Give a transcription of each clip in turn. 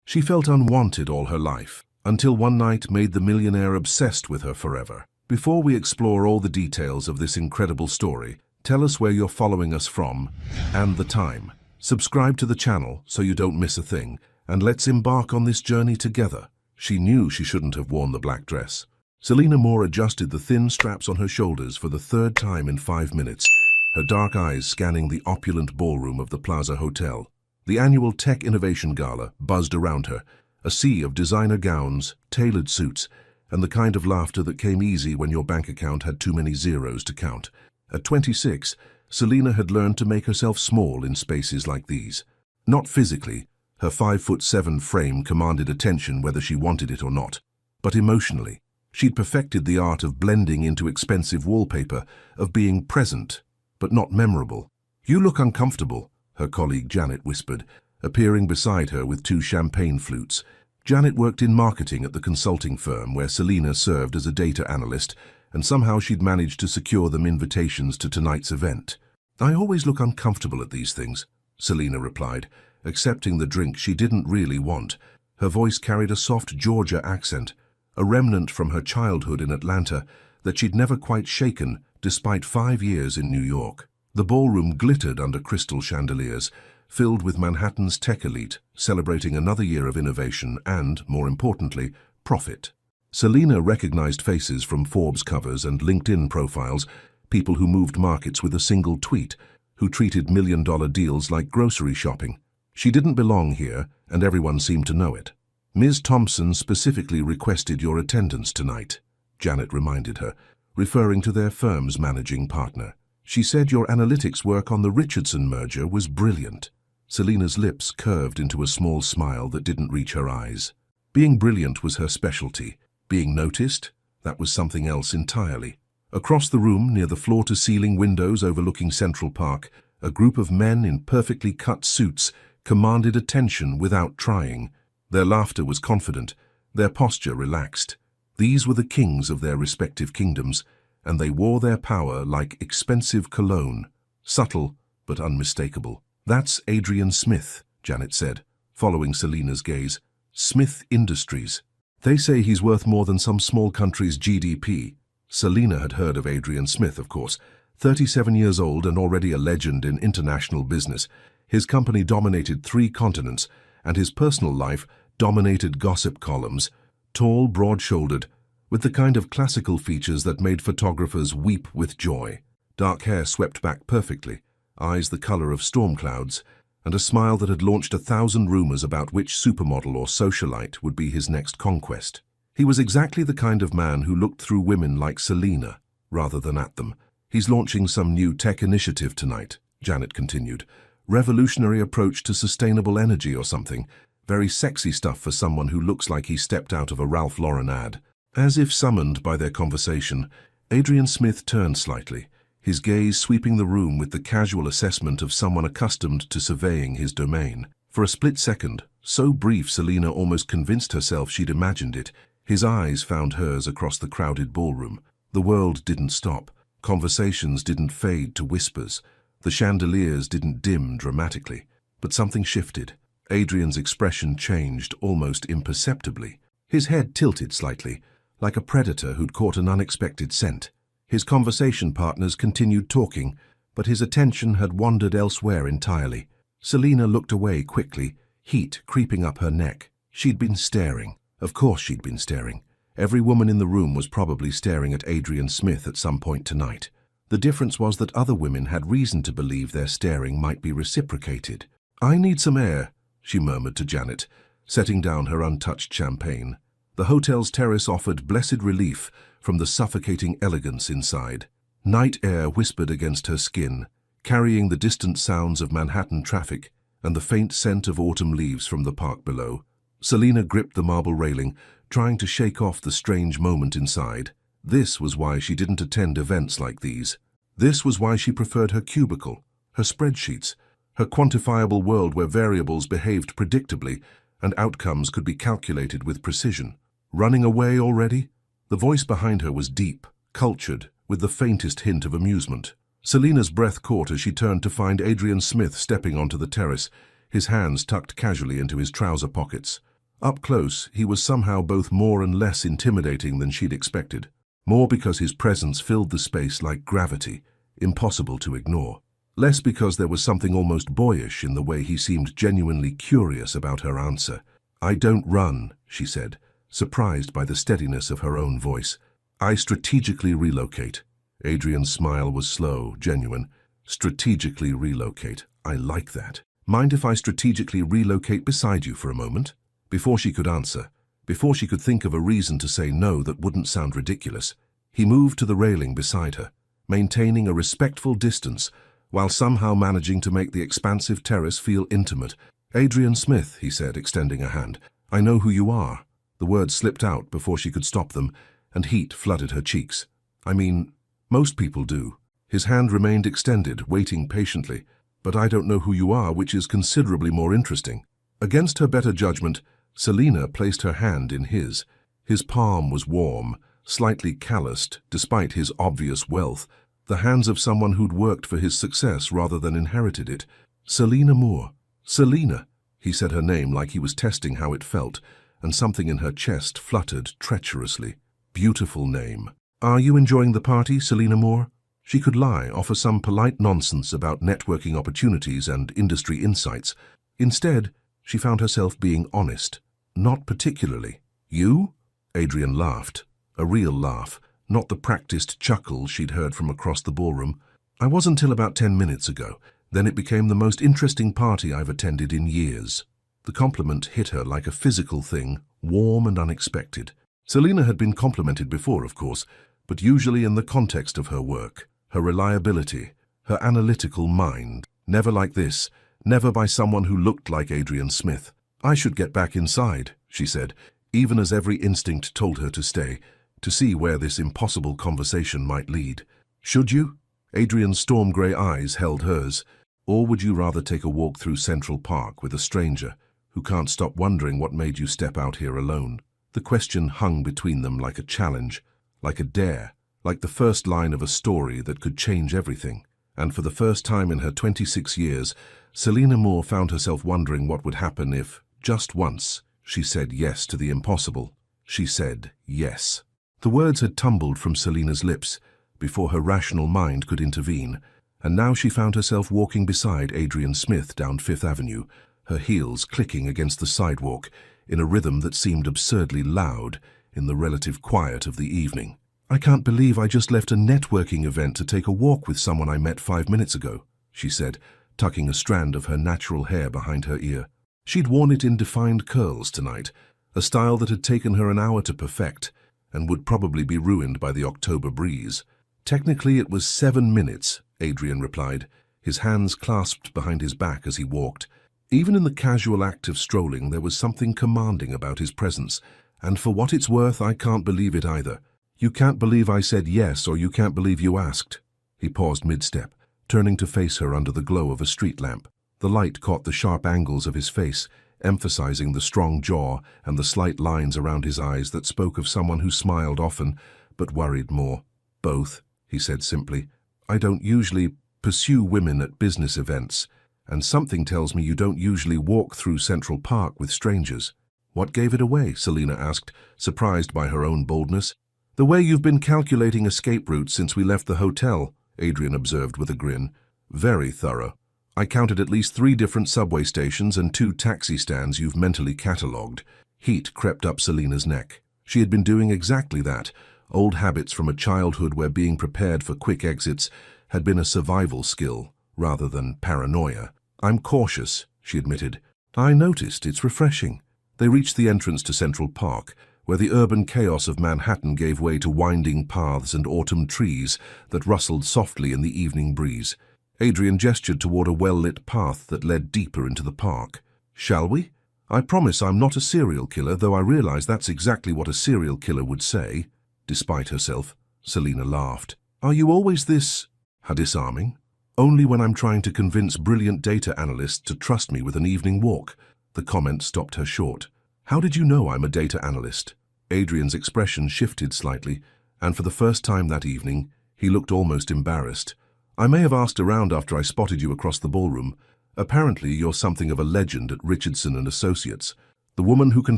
She felt unwanted all her life, until one night made the millionaire obsessed with her forever. Before we explore all the details of this incredible story, tell us where you're following us from and the time. Subscribe to the channel so you don't miss a thing, and let's embark on this journey together. She knew she shouldn't have worn the black dress. Selena Moore adjusted the thin straps on her shoulders for the third time in 5 minutes, her dark eyes scanning the opulent ballroom of the Plaza Hotel. The annual Tech Innovation Gala buzzed around her, a sea of designer gowns, tailored suits, and the kind of laughter that came easy when your bank account had too many zeros to count. At 26, Selena had learned to make herself small in spaces like these. Not physically, her 5'7" frame commanded attention whether she wanted it or not, but emotionally. She'd perfected the art of blending into expensive wallpaper, of being present, but not memorable. "You look uncomfortable," her colleague Janet whispered, appearing beside her with 2 champagne flutes. Janet worked in marketing at the consulting firm where Selena served as a data analyst, and somehow she'd managed to secure them invitations to tonight's event. "I always look uncomfortable at these things," Selena replied, accepting the drink she didn't really want. Her voice carried a soft Georgia accent, a remnant from her childhood in Atlanta that she'd never quite shaken despite 5 years in New York. The ballroom glittered under crystal chandeliers, filled with Manhattan's tech elite, celebrating another year of innovation and, more importantly, profit. Selena recognized faces from Forbes covers and LinkedIn profiles, people who moved markets with a single tweet, who treated million-dollar deals like grocery shopping. She didn't belong here, and everyone seemed to know it. "Ms. Thompson specifically requested your attendance tonight," Janet reminded her, referring to their firm's managing partner. "She said your analytics work on the Richardson merger was brilliant." Selena's lips curved into a small smile that didn't reach her eyes. Being brilliant was her specialty. Being noticed, that was something else entirely. Across the room, near the floor-to-ceiling windows overlooking Central Park, a group of men in perfectly cut suits commanded attention without trying. Their laughter was confident, their posture relaxed. These were the kings of their respective kingdoms, and they wore their power like expensive cologne, subtle but unmistakable. "That's Adrian Smith," Janet said, following Selena's gaze. "Smith Industries. They say he's worth more than some small country's GDP. Selena had heard of Adrian Smith, of course. 37 years old and already a legend in international business. His company dominated 3 continents, and his personal life dominated gossip columns. Tall, broad-shouldered, with the kind of classical features that made photographers weep with joy. Dark hair swept back perfectly, eyes the color of storm clouds, and a smile that had launched 1,000 rumors about which supermodel or socialite would be his next conquest. He was exactly the kind of man who looked through women like Selena, rather than at them. "He's launching some new tech initiative tonight," Janet continued. "Revolutionary approach to sustainable energy or something. Very sexy stuff for someone who looks like he stepped out of a Ralph Lauren ad." As if summoned by their conversation, Adrian Smith turned slightly, his gaze sweeping the room with the casual assessment of someone accustomed to surveying his domain. For a split second, so brief Selena almost convinced herself she'd imagined it, his eyes found hers across the crowded ballroom. The world didn't stop. Conversations didn't fade to whispers. The chandeliers didn't dim dramatically. But something shifted. Adrian's expression changed almost imperceptibly. His head tilted slightly, like a predator who'd caught an unexpected scent. His conversation partners continued talking, but his attention had wandered elsewhere entirely. Selena looked away quickly, heat creeping up her neck. She'd been staring. Of course she'd been staring. Every woman in the room was probably staring at Adrian Smith at some point tonight. The difference was that other women had reason to believe their staring might be reciprocated. "I need some air," she murmured to Janet, setting down her untouched champagne. The hotel's terrace offered blessed relief from the suffocating elegance inside. Night air whispered against her skin, carrying the distant sounds of Manhattan traffic and the faint scent of autumn leaves from the park below. Selena gripped the marble railing, trying to shake off the strange moment inside. This was why she didn't attend events like these. This was why she preferred her cubicle, her spreadsheets, her quantifiable world where variables behaved predictably and outcomes could be calculated with precision. "Running away already?" The voice behind her was deep, cultured, with the faintest hint of amusement. Selena's breath caught as she turned to find Adrian Smith stepping onto the terrace, his hands tucked casually into his trouser pockets. Up close, he was somehow both more and less intimidating than she'd expected. More because his presence filled the space like gravity, impossible to ignore. Less because there was something almost boyish in the way he seemed genuinely curious about her answer. "I don't run," she said, surprised by the steadiness of her own voice. "I strategically relocate." Adrian's smile was slow, genuine. "Strategically relocate. I like that. Mind if I strategically relocate beside you for a moment?" Before she could answer, before she could think of a reason to say no that wouldn't sound ridiculous, he moved to the railing beside her, maintaining a respectful distance while somehow managing to make the expansive terrace feel intimate. "Adrian Smith," he said, extending a hand. "I know who you are." The words slipped out before she could stop them, and heat flooded her cheeks. "I mean, most people do." His hand remained extended, waiting patiently. "But I don't know who you are, which is considerably more interesting." Against her better judgment, Selina placed her hand in his. His palm was warm, slightly calloused, despite his obvious wealth, the hands of someone who'd worked for his success rather than inherited it. "Selina Moore." "Selina." He said her name like he was testing how it felt, and something in her chest fluttered treacherously. Beautiful name. "Are you enjoying the party, Selina Moore?" She could lie, offer some polite nonsense about networking opportunities and industry insights. Instead, she found herself being honest. "Not particularly." "You?" Adrian laughed. A real laugh, not the practiced chuckle she'd heard from across the ballroom. "I was until about 10 minutes ago. Then it became the most interesting party I've attended in years." The compliment hit her like a physical thing, warm and unexpected. Selina had been complimented before, of course, but usually in the context of her work, her reliability, her analytical mind. Never like this, never by someone who looked like Adrian Smith. "I should get back inside," she said, even as every instinct told her to stay, to see where this impossible conversation might lead. "Should you?" Adrian's storm-grey eyes held hers. "Or would you rather take a walk through Central Park with a stranger who can't stop wondering what made you step out here alone?" The question hung between them like a challenge, like a dare, like the first line of a story that could change everything. And for the first time in her 26 years, Selina Moore found herself wondering what would happen if, just once, she said yes to the impossible. She said yes. The words had tumbled from Selina's lips before her rational mind could intervene, and now she found herself walking beside Adrian Smith down Fifth Avenue, her heels clicking against the sidewalk in a rhythm that seemed absurdly loud in the relative quiet of the evening. "I can't believe I just left a networking event to take a walk with someone I met 5 minutes ago," she said, tucking a strand of her natural hair behind her ear. She'd worn it in defined curls tonight, a style that had taken her an hour to perfect and would probably be ruined by the October breeze. "Technically it was 7 minutes," Adrian replied, his hands clasped behind his back as he walked. Even in the casual act of strolling, there was something commanding about his presence, and for what it's worth, I can't believe it either. "You can't believe I said yes, or you can't believe you asked." He paused mid-step, turning to face her under the glow of a street lamp. The light caught the sharp angles of his face, emphasizing the strong jaw and the slight lines around his eyes that spoke of someone who smiled often, but worried more. "Both," he said simply. "I don't usually pursue women at business events, and something tells me you don't usually walk through Central Park with strangers." "What gave it away?" Selina asked, surprised by her own boldness. "The way you've been calculating escape routes since we left the hotel," Adrian observed with a grin. "Very thorough. I counted at least 3 different subway stations and 2 taxi stands you've mentally catalogued." Heat crept up Selina's neck. She had been doing exactly that, old habits from a childhood where being prepared for quick exits had been a survival skill rather than paranoia. "I'm cautious," she admitted. "I noticed. It's refreshing." They reached the entrance to Central Park, where the urban chaos of Manhattan gave way to winding paths and autumn trees that rustled softly in the evening breeze. Adrian gestured toward a well-lit path that led deeper into the park. "Shall we? I promise I'm not a serial killer, though I realize that's exactly what a serial killer would say." Despite herself, Selina laughed. "Are you always this disarming?" "Only when I'm trying to convince brilliant data analysts to trust me with an evening walk." The comment stopped her short. "How did you know I'm a data analyst?" Adrian's expression shifted slightly, and for the first time that evening, he looked almost embarrassed. "I may have asked around after I spotted you across the ballroom. Apparently, you're something of a legend at Richardson and Associates." The woman who can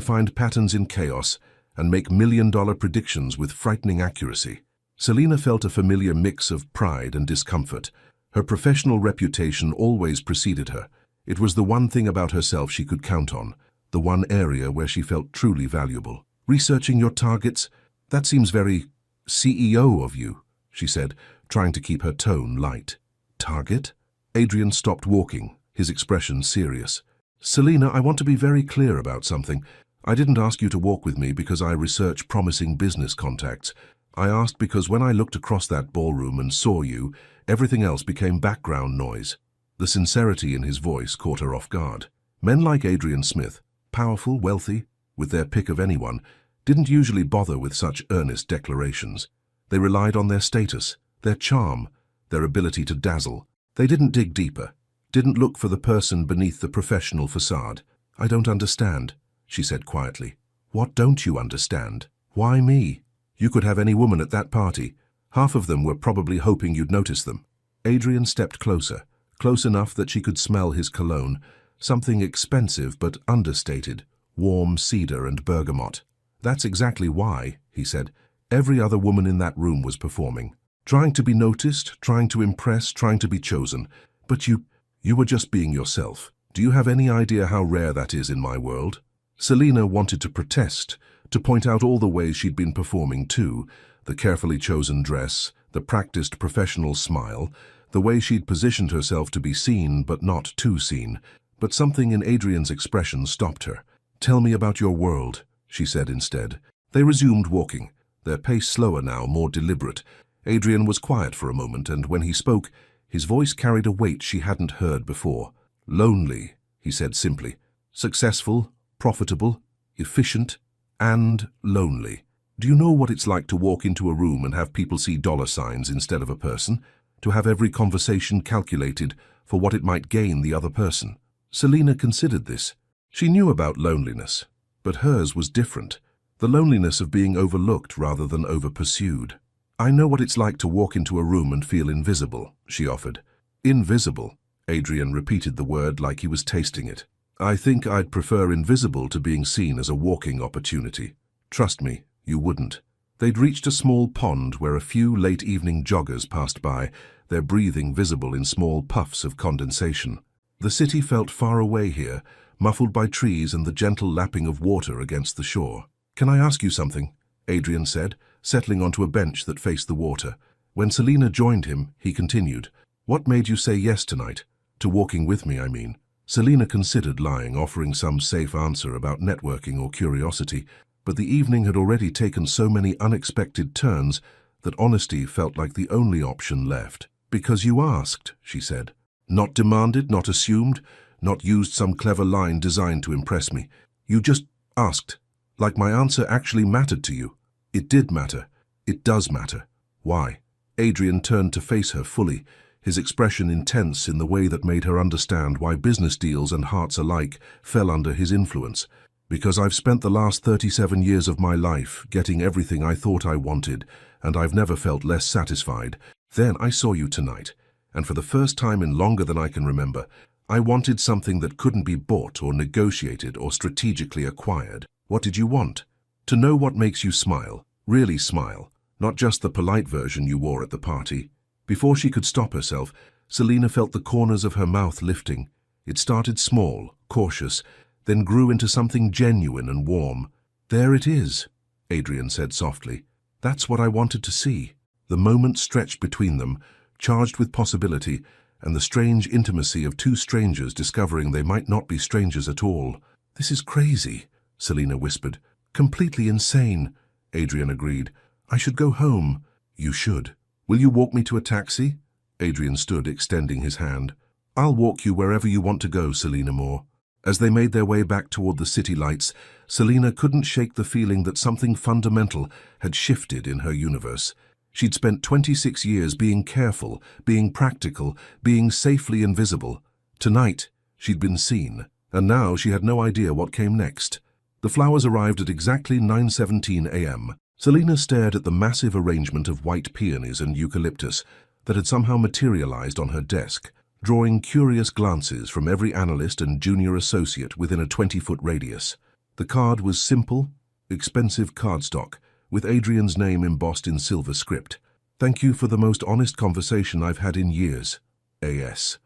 find patterns in chaos and make million-dollar predictions with frightening accuracy. Selina felt a familiar mix of pride and discomfort. Her professional reputation always preceded her. It was the one thing about herself she could count on, the one area where she felt truly valuable. Researching your targets? That seems very CEO of you, she said, trying to keep her tone light. Target? Adrian stopped walking, his expression serious. Selina, I want to be very clear about something. I didn't ask you to walk with me because I research promising business contacts. I asked because when I looked across that ballroom and saw you, everything else became background noise. The sincerity in his voice caught her off guard. Men like Adrian Smith, powerful, wealthy, with their pick of anyone, didn't usually bother with such earnest declarations. They relied on their status, their charm, their ability to dazzle. They didn't dig deeper, didn't look for the person beneath the professional facade. I don't understand, she said quietly. What don't you understand? Why me? You could have any woman at that party. Half of them were probably hoping you'd notice them. Adrian stepped closer, close enough that she could smell his cologne, something expensive but understated, warm cedar and bergamot. That's exactly why, he said. Every other woman in that room was performing. Trying to be noticed, trying to impress, trying to be chosen. But you were just being yourself. Do you have any idea how rare that is in my world? Selina wanted to protest, to point out all the ways she'd been performing too, the carefully chosen dress, the practiced professional smile, the way she'd positioned herself to be seen but not too seen. But something in Adrian's expression stopped her. Tell me about your world, she said instead. They resumed walking, their pace slower now, more deliberate. Adrian was quiet for a moment, and when he spoke, his voice carried a weight she hadn't heard before. Lonely, he said simply. Successful, profitable, efficient, and lonely. Do you know what it's like to walk into a room and have people see dollar signs instead of a person? To have every conversation calculated for what it might gain the other person? Selina considered this. She knew about loneliness, but hers was different. The loneliness of being overlooked rather than over-pursued. I know what it's like to walk into a room and feel invisible, she offered. Invisible? Adrian repeated the word like he was tasting it. I think I'd prefer invisible to being seen as a walking opportunity. Trust me, you wouldn't. They'd reached a small pond where a few late-evening joggers passed by, their breathing visible in small puffs of condensation. The city felt far away here, muffled by trees and the gentle lapping of water against the shore. Can I ask you something? Adrian said, settling onto a bench that faced the water. When Selina joined him, he continued, What made you say yes tonight? To walking with me, I mean. Selina considered lying, offering some safe answer about networking or curiosity, but the evening had already taken so many unexpected turns that honesty felt like the only option left. Because you asked, she said. Not demanded, not assumed, not used some clever line designed to impress me. You just asked, like my answer actually mattered to you. It did matter. It does matter. Why? Adrian turned to face her fully, his expression intense in the way that made her understand why business deals and hearts alike fell under his influence. Because I've spent the last 37 years of my life getting everything I thought I wanted, and I've never felt less satisfied. Then I saw you tonight, and for the first time in longer than I can remember, I wanted something that couldn't be bought or negotiated or strategically acquired. What did you want? To know what makes you smile, really smile, not just the polite version you wore at the party. Before she could stop herself, Selina felt the corners of her mouth lifting. It started small, cautious, then grew into something genuine and warm. There it is, Adrian said softly. That's what I wanted to see. The moment stretched between them, charged with possibility, and the strange intimacy of two strangers discovering they might not be strangers at all. This is crazy, Selina whispered. Completely insane, Adrian agreed. I should go home. You should. Will you walk me to a taxi? Adrian stood, extending his hand. I'll walk you wherever you want to go, Selina Moore. As they made their way back toward the city lights, Selina couldn't shake the feeling that something fundamental had shifted in her universe. She'd spent 26 years being careful, being practical, being safely invisible. Tonight, she'd been seen, and now she had no idea what came next. The flowers arrived at exactly 9:17 a.m. Selina stared at the massive arrangement of white peonies and eucalyptus that had somehow materialized on her desk, drawing curious glances from every analyst and junior associate within a 20-foot radius. The card was simple, expensive cardstock, with Adrian's name embossed in silver script. "Thank you for the most honest conversation I've had in years. A.S."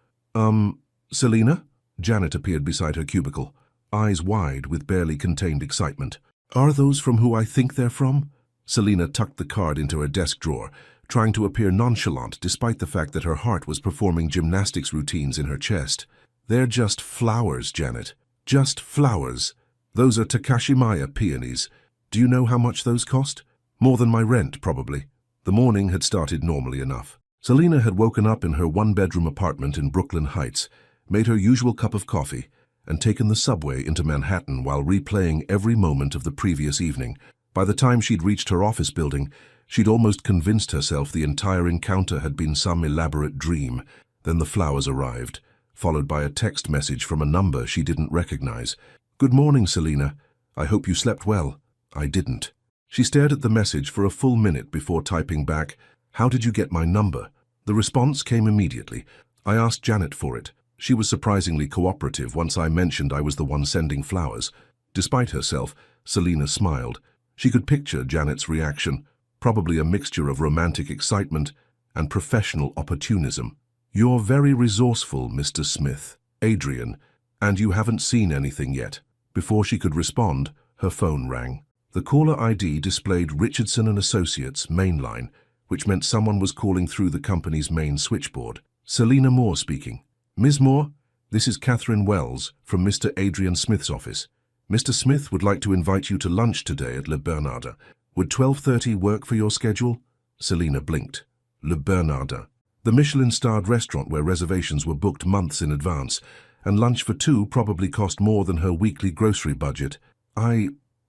Selina?" Janet appeared beside her cubicle, eyes wide with barely contained excitement. "Are those from who I think they're from?" Selina tucked the card into her desk drawer, trying to appear nonchalant despite the fact that her heart was performing gymnastics routines in her chest. "They're just flowers, Janet. Just flowers. Those are Takashimaya peonies. Do you know how much those cost? More than my rent, probably." The morning had started normally enough. Selina had woken up in her one-bedroom apartment in Brooklyn Heights, made her usual cup of coffee, and taken the subway into Manhattan while replaying every moment of the previous evening. By the time she'd reached her office building, she'd almost convinced herself the entire encounter had been some elaborate dream. Then the flowers arrived, followed by a text message from a number she didn't recognize. "Good morning, Selina. I hope you slept well." "I didn't." She stared at the message for a full minute before typing back, "How did you get my number?" The response came immediately. "I asked Janet for it. She was surprisingly cooperative once I mentioned I was the one sending flowers." Despite herself, Selina smiled. She could picture Janet's reaction, probably a mixture of romantic excitement and professional opportunism. "You're very resourceful, Mr. Smith. Adrian, and you haven't seen anything yet." Before she could respond, her phone rang. The caller ID displayed Richardson and Associates mainline, which meant someone was calling through the company's main switchboard. "Selina Moore speaking." "Ms. Moore, this is Catherine Wells from Mr. Adrian Smith's office. Mr. Smith would like to invite you to lunch today at Le Bernardin. Would 12:30 work for your schedule?" Selina blinked. Le Bernardin, the Michelin-starred restaurant where reservations were booked months in advance, and lunch for two probably cost more than her weekly grocery budget.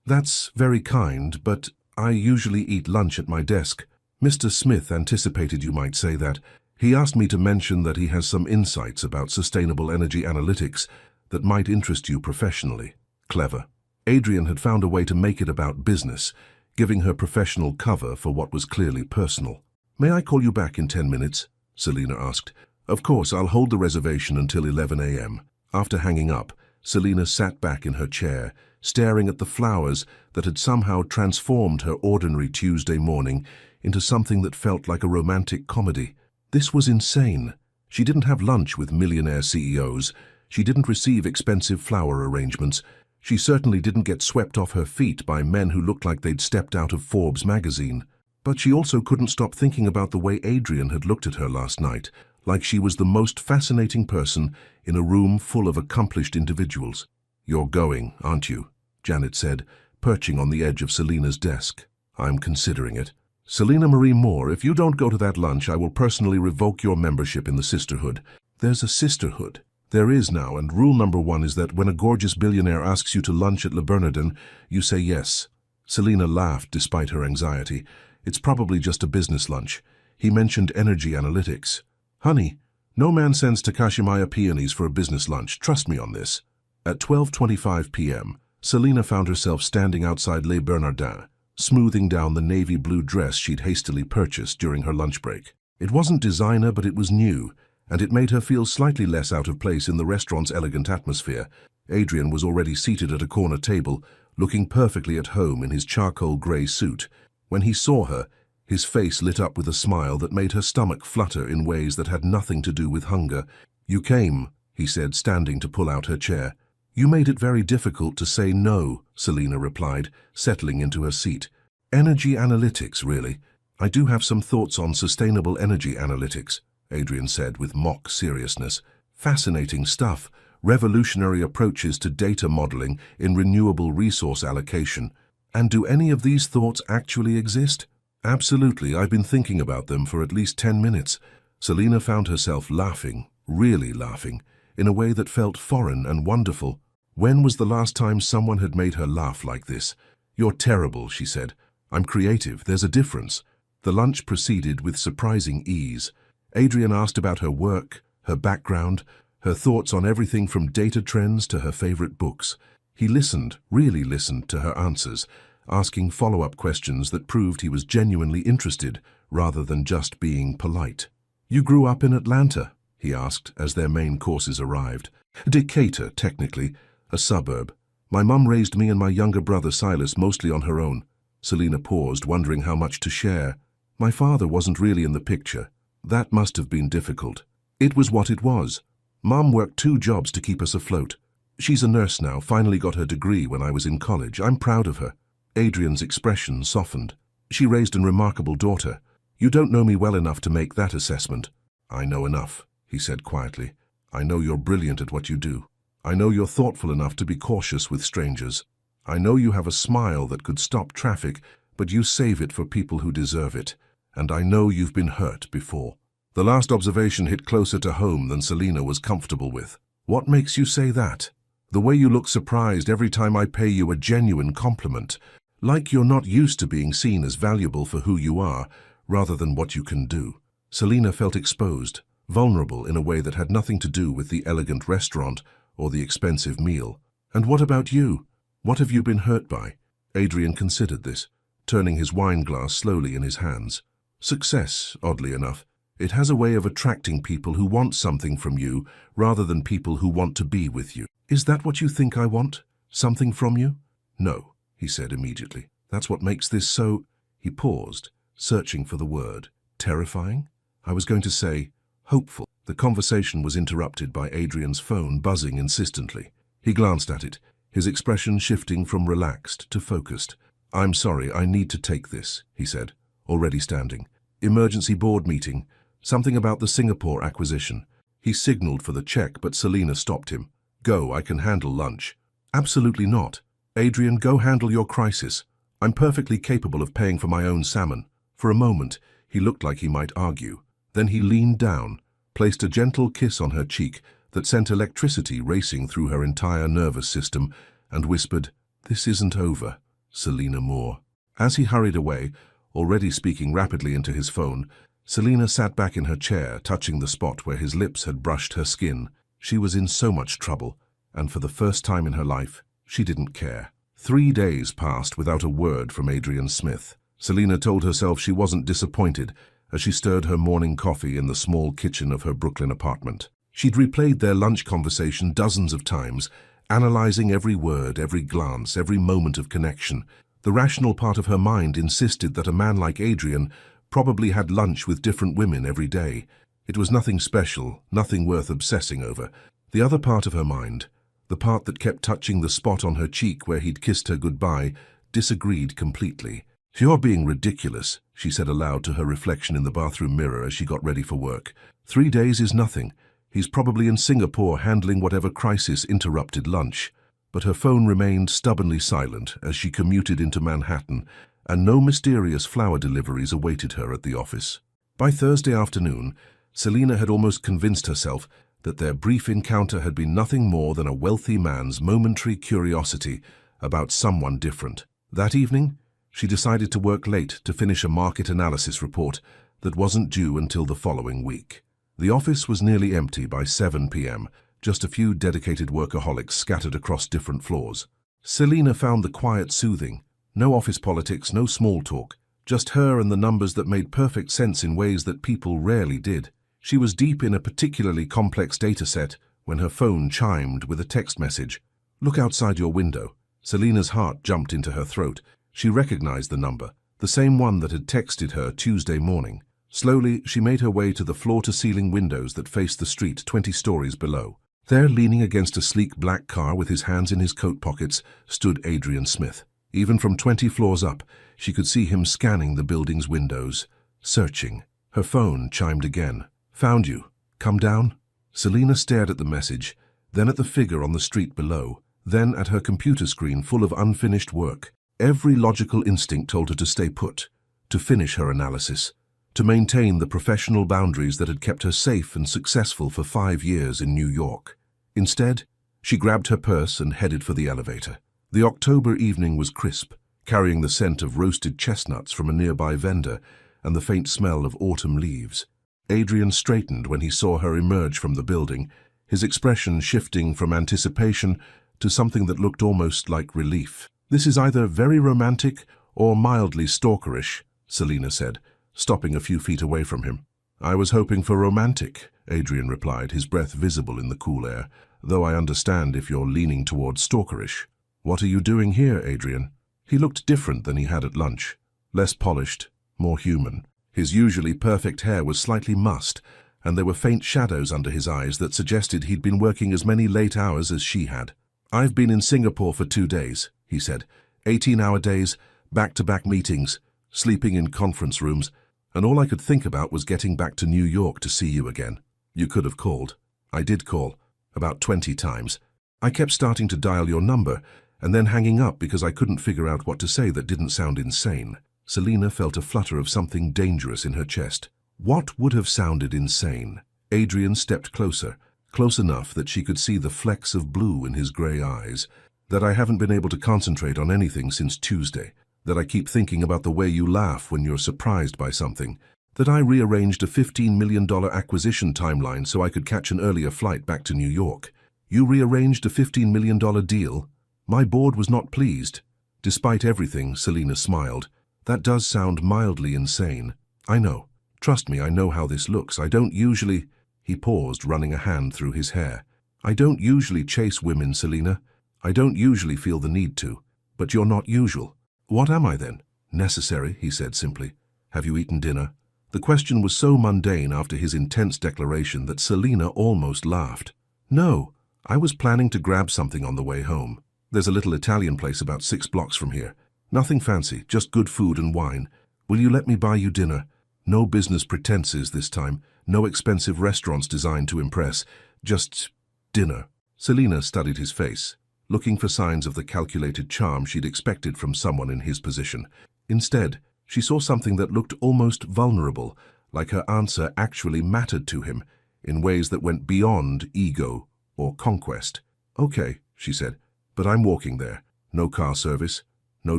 That's very kind, but I usually eat lunch at my desk." Mr. Smith anticipated you might say that. "He asked me to mention that he has some insights about sustainable energy analytics that might interest you professionally." Clever. Adrian had found a way to make it about business, giving her professional cover for what was clearly personal. "May I call you back in 10 minutes?" Selina asked. "Of course, I'll hold the reservation until 11 a.m. After hanging up, Selina sat back in her chair, staring at the flowers that had somehow transformed her ordinary Tuesday morning into something that felt like a romantic comedy. This was insane. She didn't have lunch with millionaire CEOs. She didn't receive expensive flower arrangements. She certainly didn't get swept off her feet by men who looked like they'd stepped out of Forbes magazine. But she also couldn't stop thinking about the way Adrian had looked at her last night, like she was the most fascinating person in a room full of accomplished individuals. "You're going, aren't you?" Janet said, perching on the edge of Selina's desk. "I'm considering it." "Selina Marie Moore, if you don't go to that lunch, I will personally revoke your membership in the sisterhood." "There's a sisterhood." "There is now, and rule number 1 is that when a gorgeous billionaire asks you to lunch at Le Bernardin, you say yes." Selina laughed despite her anxiety. "It's probably just a business lunch. He mentioned energy analytics." "Honey, no man sends Takashimaya peonies for a business lunch. Trust me on this." At 12:25 p.m., Selina found herself standing outside Le Bernardin, smoothing down the navy blue dress she'd hastily purchased during her lunch break. It wasn't designer, but it was new, and it made her feel slightly less out of place in the restaurant's elegant atmosphere. Adrian was already seated at a corner table, looking perfectly at home in his charcoal grey suit. When he saw her, his face lit up with a smile that made her stomach flutter in ways that had nothing to do with hunger. "You came," he said, standing to pull out her chair. "You made it very difficult to say no," Selina replied, settling into her seat. "Energy analytics, really. I do have some thoughts on sustainable energy analytics," Adrian said with mock seriousness. "Fascinating stuff. Revolutionary approaches to data modeling in renewable resource allocation. And do any of these thoughts actually exist?" "Absolutely. I've been thinking about them for at least 10 minutes. Selina found herself laughing, really laughing, in a way that felt foreign and wonderful. When was the last time someone had made her laugh like this? "You're terrible," she said. "I'm creative. There's a difference." The lunch proceeded with surprising ease. Adrian asked about her work, her background, her thoughts on everything from data trends to her favorite books. He listened, really listened to her answers, asking follow-up questions that proved he was genuinely interested rather than just being polite. "You grew up in Atlanta?" he asked as their main courses arrived. "Decatur, technically, a suburb. My mum raised me and my younger brother Silas mostly on her own. Selina paused, wondering how much to share. My father wasn't really in the picture. That must have been difficult. It was what it was. Mum worked 2 jobs to keep us afloat. She's a nurse now, finally got her degree when I was in college. I'm proud of her. Adrian's expression softened. She raised a remarkable daughter. You don't know me well enough to make that assessment. I know enough, he said quietly. I know you're brilliant at what you do. I know you're thoughtful enough to be cautious with strangers. I know you have a smile that could stop traffic, but you save it for people who deserve it. And I know you've been hurt before. The last observation hit closer to home than Selina was comfortable with. What makes you say that? The way you look surprised every time I pay you a genuine compliment, like you're not used to being seen as valuable for who you are, rather than what you can do. Selina felt exposed, vulnerable in a way that had nothing to do with the elegant restaurant or the expensive meal. And what about you? What have you been hurt by? Adrian considered this, turning his wine glass slowly in his hands. Success, oddly enough. It has a way of attracting people who want something from you rather than people who want to be with you. Is that what you think I want? Something from you? No, he said immediately. That's what makes this so... He paused, searching for the word. Terrifying? I was going to say, hopeful. The conversation was interrupted by Adrian's phone buzzing insistently. He glanced at it, his expression shifting from relaxed to focused. I'm sorry, I need to take this, he said, already standing. Emergency board meeting. Something about the Singapore acquisition. He signaled for the check, but Selina stopped him. Go, I can handle lunch. Absolutely not. Adrian, go handle your crisis. I'm perfectly capable of paying for my own salmon. For a moment, he looked like he might argue. Then he leaned down, placed a gentle kiss on her cheek that sent electricity racing through her entire nervous system, and whispered, "This isn't over, Selina Moore." As he hurried away, already speaking rapidly into his phone, Selina sat back in her chair, touching the spot where his lips had brushed her skin. She was in so much trouble, and for the first time in her life, she didn't care. 3 days passed without a word from Adrian Smith. Selina told herself she wasn't disappointed as she stirred her morning coffee in the small kitchen of her Brooklyn apartment. She'd replayed their lunch conversation dozens of times, analyzing every word, every glance, every moment of connection. The rational part of her mind insisted that a man like Adrian probably had lunch with different women every day. It was nothing special, nothing worth obsessing over. The other part of her mind, the part that kept touching the spot on her cheek where he'd kissed her goodbye, disagreed completely. "You're being ridiculous," she said aloud to her reflection in the bathroom mirror as she got ready for work. 3 days is nothing. He's probably in Singapore handling whatever crisis interrupted lunch. But her phone remained stubbornly silent as she commuted into Manhattan, and no mysterious flower deliveries awaited her at the office. By Thursday afternoon, Selina had almost convinced herself that their brief encounter had been nothing more than a wealthy man's momentary curiosity about someone different. That evening, she decided to work late to finish a market analysis report that wasn't due until the following week. The office was nearly empty by 7 p.m., just a few dedicated workaholics scattered across different floors. Selina found the quiet soothing. No office politics, no small talk, just her and the numbers that made perfect sense in ways that people rarely did. She was deep in a particularly complex data set when her phone chimed with a text message. "Look outside your window." Selina's heart jumped into her throat. She recognized the number, the same one that had texted her Tuesday morning. Slowly, she made her way to the floor-to-ceiling windows that faced the street 20 stories below. There, leaning against a sleek black car with his hands in his coat pockets, stood Adrian Smith. Even from 20 floors up, she could see him scanning the building's windows, searching. Her phone chimed again. "Found you. Come down." Selina stared at the message, then at the figure on the street below, then at her computer screen full of unfinished work. Every logical instinct told her to stay put, to finish her analysis, to maintain the professional boundaries that had kept her safe and successful for 5 years in New York. Instead, she grabbed her purse and headed for the elevator. The October evening was crisp, carrying the scent of roasted chestnuts from a nearby vendor and the faint smell of autumn leaves. Adrian straightened when he saw her emerge from the building, his expression shifting from anticipation to something that looked almost like relief. "This is either very romantic or mildly stalkerish," Selina said, stopping a few feet away from him. "I was hoping for romantic," Adrian replied, his breath visible in the cool air, "though I understand if you're leaning towards stalkerish." "What are you doing here, Adrian?" He looked different than he had at lunch. Less polished, more human. His usually perfect hair was slightly mussed, and there were faint shadows under his eyes that suggested he'd been working as many late hours as she had. "I've been in Singapore for 2 days," he said. 18-hour days, back-to-back meetings, sleeping in conference rooms, and all I could think about was getting back to New York to see you again. You could have called. I did call, about 20 times. I kept starting to dial your number, and then hanging up because I couldn't figure out what to say that didn't sound insane. Selina felt a flutter of something dangerous in her chest. What would have sounded insane? Adrian stepped closer, close enough that she could see the flecks of blue in his grey eyes. "That I haven't been able to concentrate on anything since Tuesday. That I keep thinking about the way you laugh when you're surprised by something. That I rearranged a $15 million acquisition timeline so I could catch an earlier flight back to New York. You rearranged a $15 million deal? My board was not pleased." Despite everything, Selina smiled. "That does sound mildly insane. I know. Trust me, I know how this looks. I don't usually—" He paused, running a hand through his hair. "I don't usually chase women, Selina. I don't usually feel the need to. But you're not usual. What am I then?" "Necessary," he said simply. "Have you eaten dinner?" The question was so mundane after his intense declaration that Selina almost laughed. "No, I was planning to grab something on the way home. There's a little Italian place about 6 blocks from here. Nothing fancy, just good food and wine. Will you let me buy you dinner? No business pretenses this time, no expensive restaurants designed to impress, just dinner." Selina studied his face, looking for signs of the calculated charm she'd expected from someone in his position. Instead, she saw something that looked almost vulnerable, like her answer actually mattered to him, in ways that went beyond ego or conquest. "Okay," she said, "but I'm walking there. No car service, no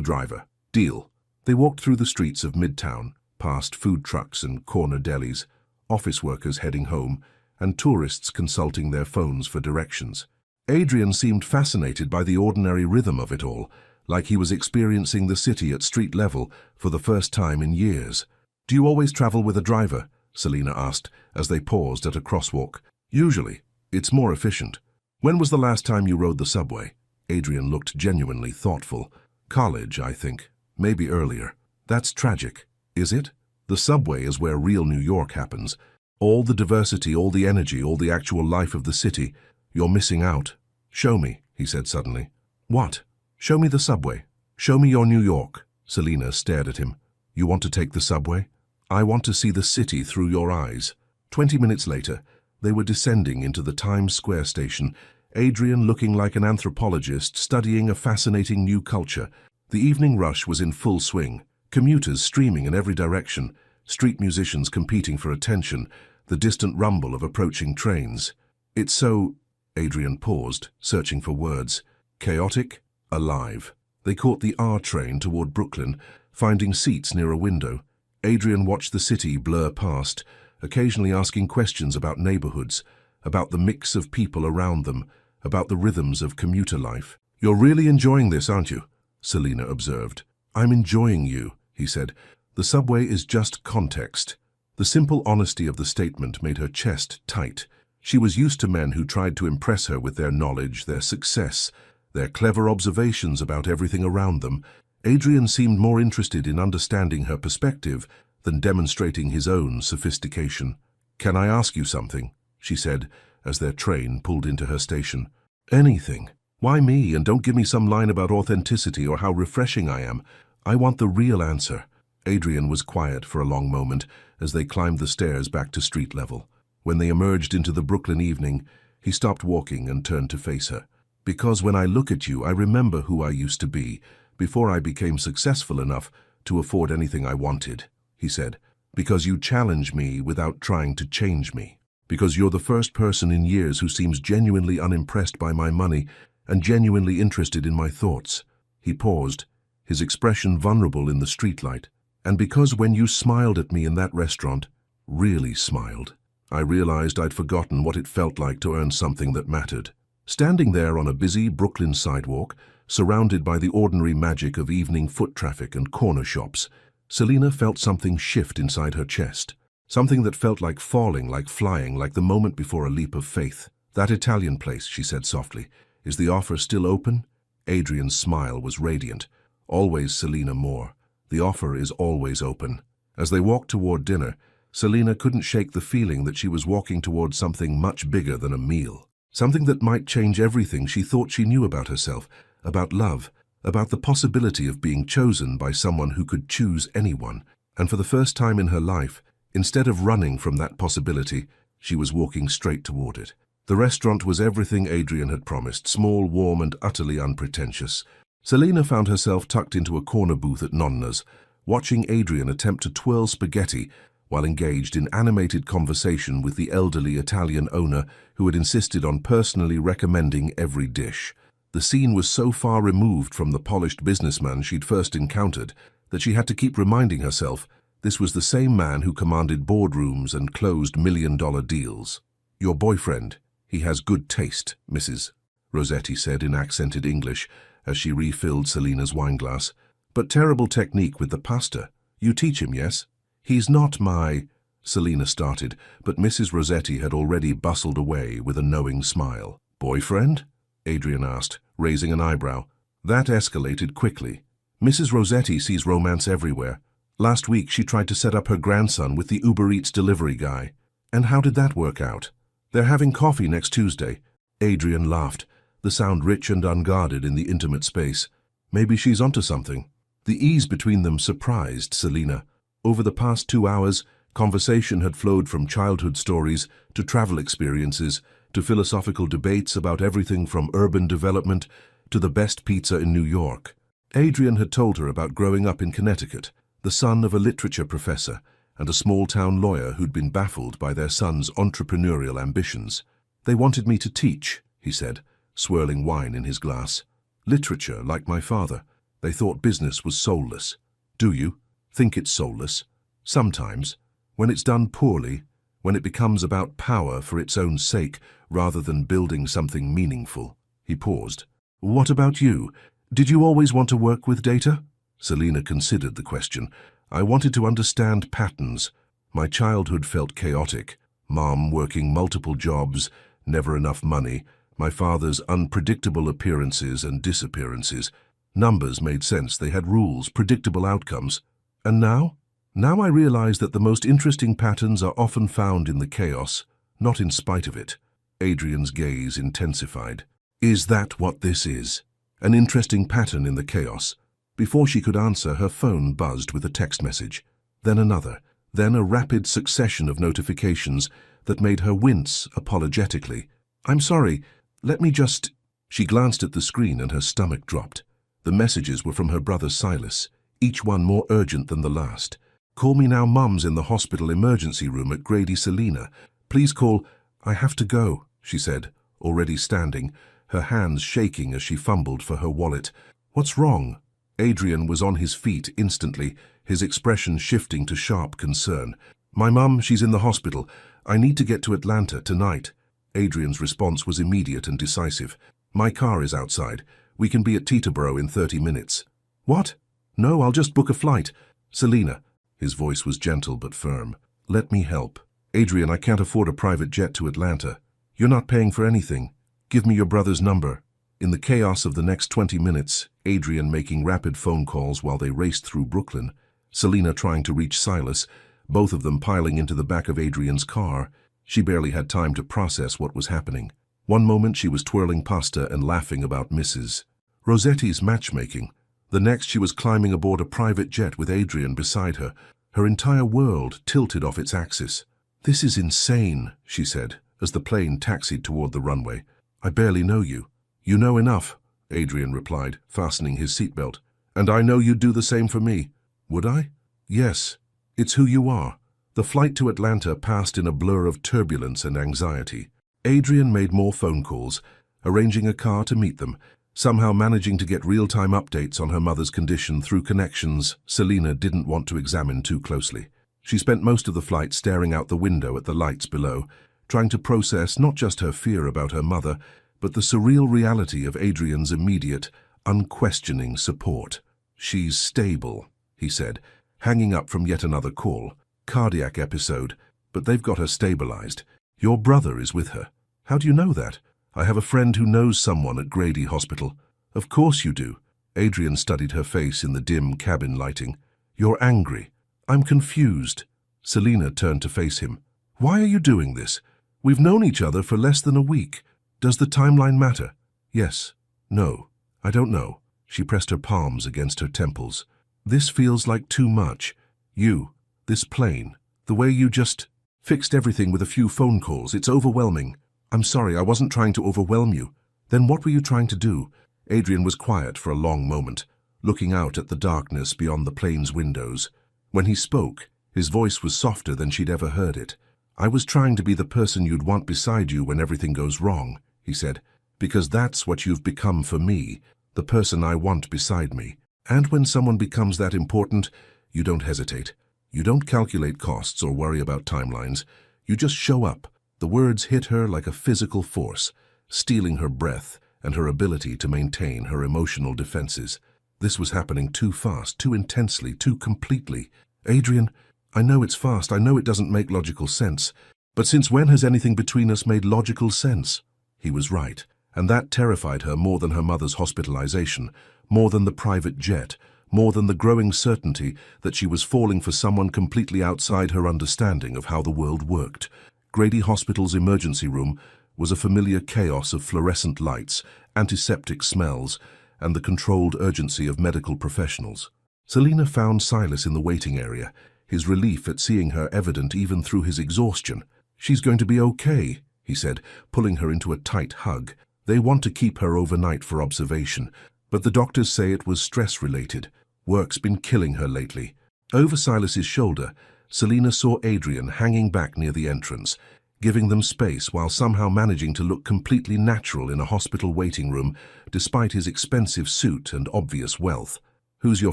driver. Deal." They walked through the streets of Midtown, past food trucks and corner delis, office workers heading home, and tourists consulting their phones for directions. Adrian seemed fascinated by the ordinary rhythm of it all, like he was experiencing the city at street level for the first time in years. "Do you always travel with a driver?" Selina asked as they paused at a crosswalk. "Usually. It's more efficient." "When was the last time you rode the subway?" Adrian looked genuinely thoughtful. "College, I think. Maybe earlier." "That's tragic." "Is it? The subway is where real New York happens. All the diversity, all the energy, all the actual life of the city. You're missing out." "Show me," he said suddenly. "What?" "Show me the subway. Show me your New York." Selina stared at him. "You want to take the subway?" "I want to see the city through your eyes." 20 minutes later, they were descending into the Times Square station, Adrian looking like an anthropologist studying a fascinating new culture. The evening rush was in full swing, commuters streaming in every direction, street musicians competing for attention, the distant rumble of approaching trains. "It's so—" Adrian paused, searching for words. "Chaotic, alive." They caught the R train toward Brooklyn, finding seats near a window. Adrian watched the city blur past, occasionally asking questions about neighborhoods, about the mix of people around them, about the rhythms of commuter life. "You're really enjoying this, aren't you?" Selina observed. "I'm enjoying you," he said. "The subway is just context." The simple honesty of the statement made her chest tight. She was used to men who tried to impress her with their knowledge, their success, their clever observations about everything around them. Adrian seemed more interested in understanding her perspective than demonstrating his own sophistication. "Can I ask you something?" she said, as their train pulled into her station. "Anything. Why me? And don't give me some line about authenticity or how refreshing I am. I want the real answer." Adrian was quiet for a long moment as they climbed the stairs back to street level. When they emerged into the Brooklyn evening, he stopped walking and turned to face her. "Because when I look at you, I remember who I used to be, before I became successful enough to afford anything I wanted," he said. "Because you challenge me without trying to change me. Because you're the first person in years who seems genuinely unimpressed by my money and genuinely interested in my thoughts." He paused, his expression vulnerable in the streetlight. "And because when you smiled at me in that restaurant, really smiled, I realized I'd forgotten what it felt like to earn something that mattered." Standing there on a busy Brooklyn sidewalk, surrounded by the ordinary magic of evening foot traffic and corner shops, Selina felt something shift inside her chest. Something that felt like falling, like flying, like the moment before a leap of faith. "That Italian place," she said softly. "Is the offer still open?" Adrian's smile was radiant. Always Selina Moore. The offer is always open. As they walked toward dinner, Selina couldn't shake the feeling that she was walking toward something much bigger than a meal. Something that might change everything she thought she knew about herself, about love, about the possibility of being chosen by someone who could choose anyone. And for the first time in her life, instead of running from that possibility, she was walking straight toward it. The restaurant was everything Adrian had promised, small, warm, and utterly unpretentious. Selina found herself tucked into a corner booth at Nonna's, watching Adrian attempt to twirl spaghetti while engaged in animated conversation with the elderly Italian owner who had insisted on personally recommending every dish. The scene was so far removed from the polished businessman she'd first encountered that she had to keep reminding herself this was the same man who commanded boardrooms and closed million-dollar deals. "Your boyfriend, he has good taste, Mrs. Rossetti said in accented English as she refilled Selina's wineglass. "But terrible technique with the pasta. You teach him, yes?" "He's not my—" Selina started, but Mrs. Rossetti had already bustled away with a knowing smile. "Boyfriend?" Adrian asked, raising an eyebrow. That escalated quickly. Mrs. Rossetti sees romance everywhere. Last week she tried to set up her grandson with the Uber Eats delivery guy. And how did that work out? "They're having coffee next Tuesday." Adrian laughed, the sound rich and unguarded in the intimate space. Maybe she's onto something. The ease between them surprised Selina. Over the past 2 hours, conversation had flowed from childhood stories to travel experiences to philosophical debates about everything from urban development to the best pizza in New York. Adrian had told her about growing up in Connecticut, the son of a literature professor and a small-town lawyer who'd been baffled by their son's entrepreneurial ambitions. "They wanted me to teach," he said, swirling wine in his glass. "Literature, like my father. They thought business was soulless." "Do you think it's soulless?" "Sometimes. When it's done poorly, when it becomes about power for its own sake rather than building something meaningful." He paused. "What about you? Did you always want to work with data?" Selina considered the question. "I wanted to understand patterns. My childhood felt chaotic. Mom working multiple jobs, never enough money, my father's unpredictable appearances and disappearances. Numbers made sense, they had rules, predictable outcomes. And now? Now I realize that the most interesting patterns are often found in the chaos, not in spite of it." Adrian's gaze intensified. "Is that what this is? An interesting pattern in the chaos?" Before she could answer, her phone buzzed with a text message. Then another, then a rapid succession of notifications that made her wince apologetically. "I'm sorry, let me just—" She glanced at the screen and her stomach dropped. The messages were from her brother Silas, each one more urgent than the last. "Call me now, Mum's in the hospital emergency room at Grady Selina. Please call—" "I have to go," she said, already standing, her hands shaking as she fumbled for her wallet. "What's wrong?" Adrian was on his feet instantly, his expression shifting to sharp concern. "My mum, she's in the hospital. I need to get to Atlanta tonight." Adrian's response was immediate and decisive. "My car is outside. We can be at Teterboro in 30 minutes. "What? No, I'll just book a flight." "Selina," his voice was gentle but firm, "let me help. Adrian, I can't afford a private jet to Atlanta. You're not paying for anything. Give me your brother's number." In the chaos of the next 20 minutes, Adrian making rapid phone calls while they raced through Brooklyn, Selina trying to reach Silas, both of them piling into the back of Adrian's car, she barely had time to process what was happening. One moment she was twirling pasta and laughing about Mrs. Rossetti's matchmaking. The next she was climbing aboard a private jet with Adrian beside her, her entire world tilted off its axis. "This is insane," she said, as the plane taxied toward the runway. "I barely know you." "You know enough," Adrian replied, fastening his seatbelt. "And I know you'd do the same for me." "Would I?" "Yes. It's who you are." The flight to Atlanta passed in a blur of turbulence and anxiety. Adrian made more phone calls, arranging a car to meet them, somehow managing to get real-time updates on her mother's condition through connections Selina didn't want to examine too closely. She spent most of the flight staring out the window at the lights below, trying to process not just her fear about her mother, but the surreal reality of Adrian's immediate, unquestioning support. "She's stable," he said, hanging up from yet another call. "Cardiac episode, but they've got her stabilized. Your brother is with her." "How do you know that?" "I have a friend who knows someone at Grady Hospital." Of course you do. Adrian studied her face in the dim cabin lighting. You're angry. I'm confused. Selina turned to face him. Why are you doing this? We've known each other for less than a week. Does the timeline matter? Yes. No. I don't know. She pressed her palms against her temples. This feels like too much. You, this plane, the way you just fixed everything with a few phone calls, it's overwhelming. I'm sorry, I wasn't trying to overwhelm you. Then what were you trying to do? Adrian was quiet for a long moment, looking out at the darkness beyond the plane's windows. When he spoke, his voice was softer than she'd ever heard it. I was trying to be the person you'd want beside you when everything goes wrong, he said, because that's what you've become for me, the person I want beside me. And when someone becomes that important, you don't hesitate. You don't calculate costs or worry about timelines. You just show up. The words hit her like a physical force, stealing her breath and her ability to maintain her emotional defenses. This was happening too fast, too intensely, too completely. Adrian, I know it's fast, I know it doesn't make logical sense, but since when has anything between us made logical sense? He was right, and that terrified her more than her mother's hospitalization, more than the private jet, more than the growing certainty that she was falling for someone completely outside her understanding of how the world worked. Grady Hospital's emergency room was a familiar chaos of fluorescent lights, antiseptic smells, and the controlled urgency of medical professionals. Selina found Silas in the waiting area, his relief at seeing her evident even through his exhaustion. She's going to be okay, he said, pulling her into a tight hug. They want to keep her overnight for observation, but the doctors say it was stress-related. Work's been killing her lately. Over Silas's shoulder, Selina saw Adrian hanging back near the entrance, giving them space while somehow managing to look completely natural in a hospital waiting room, despite his expensive suit and obvious wealth. Who's your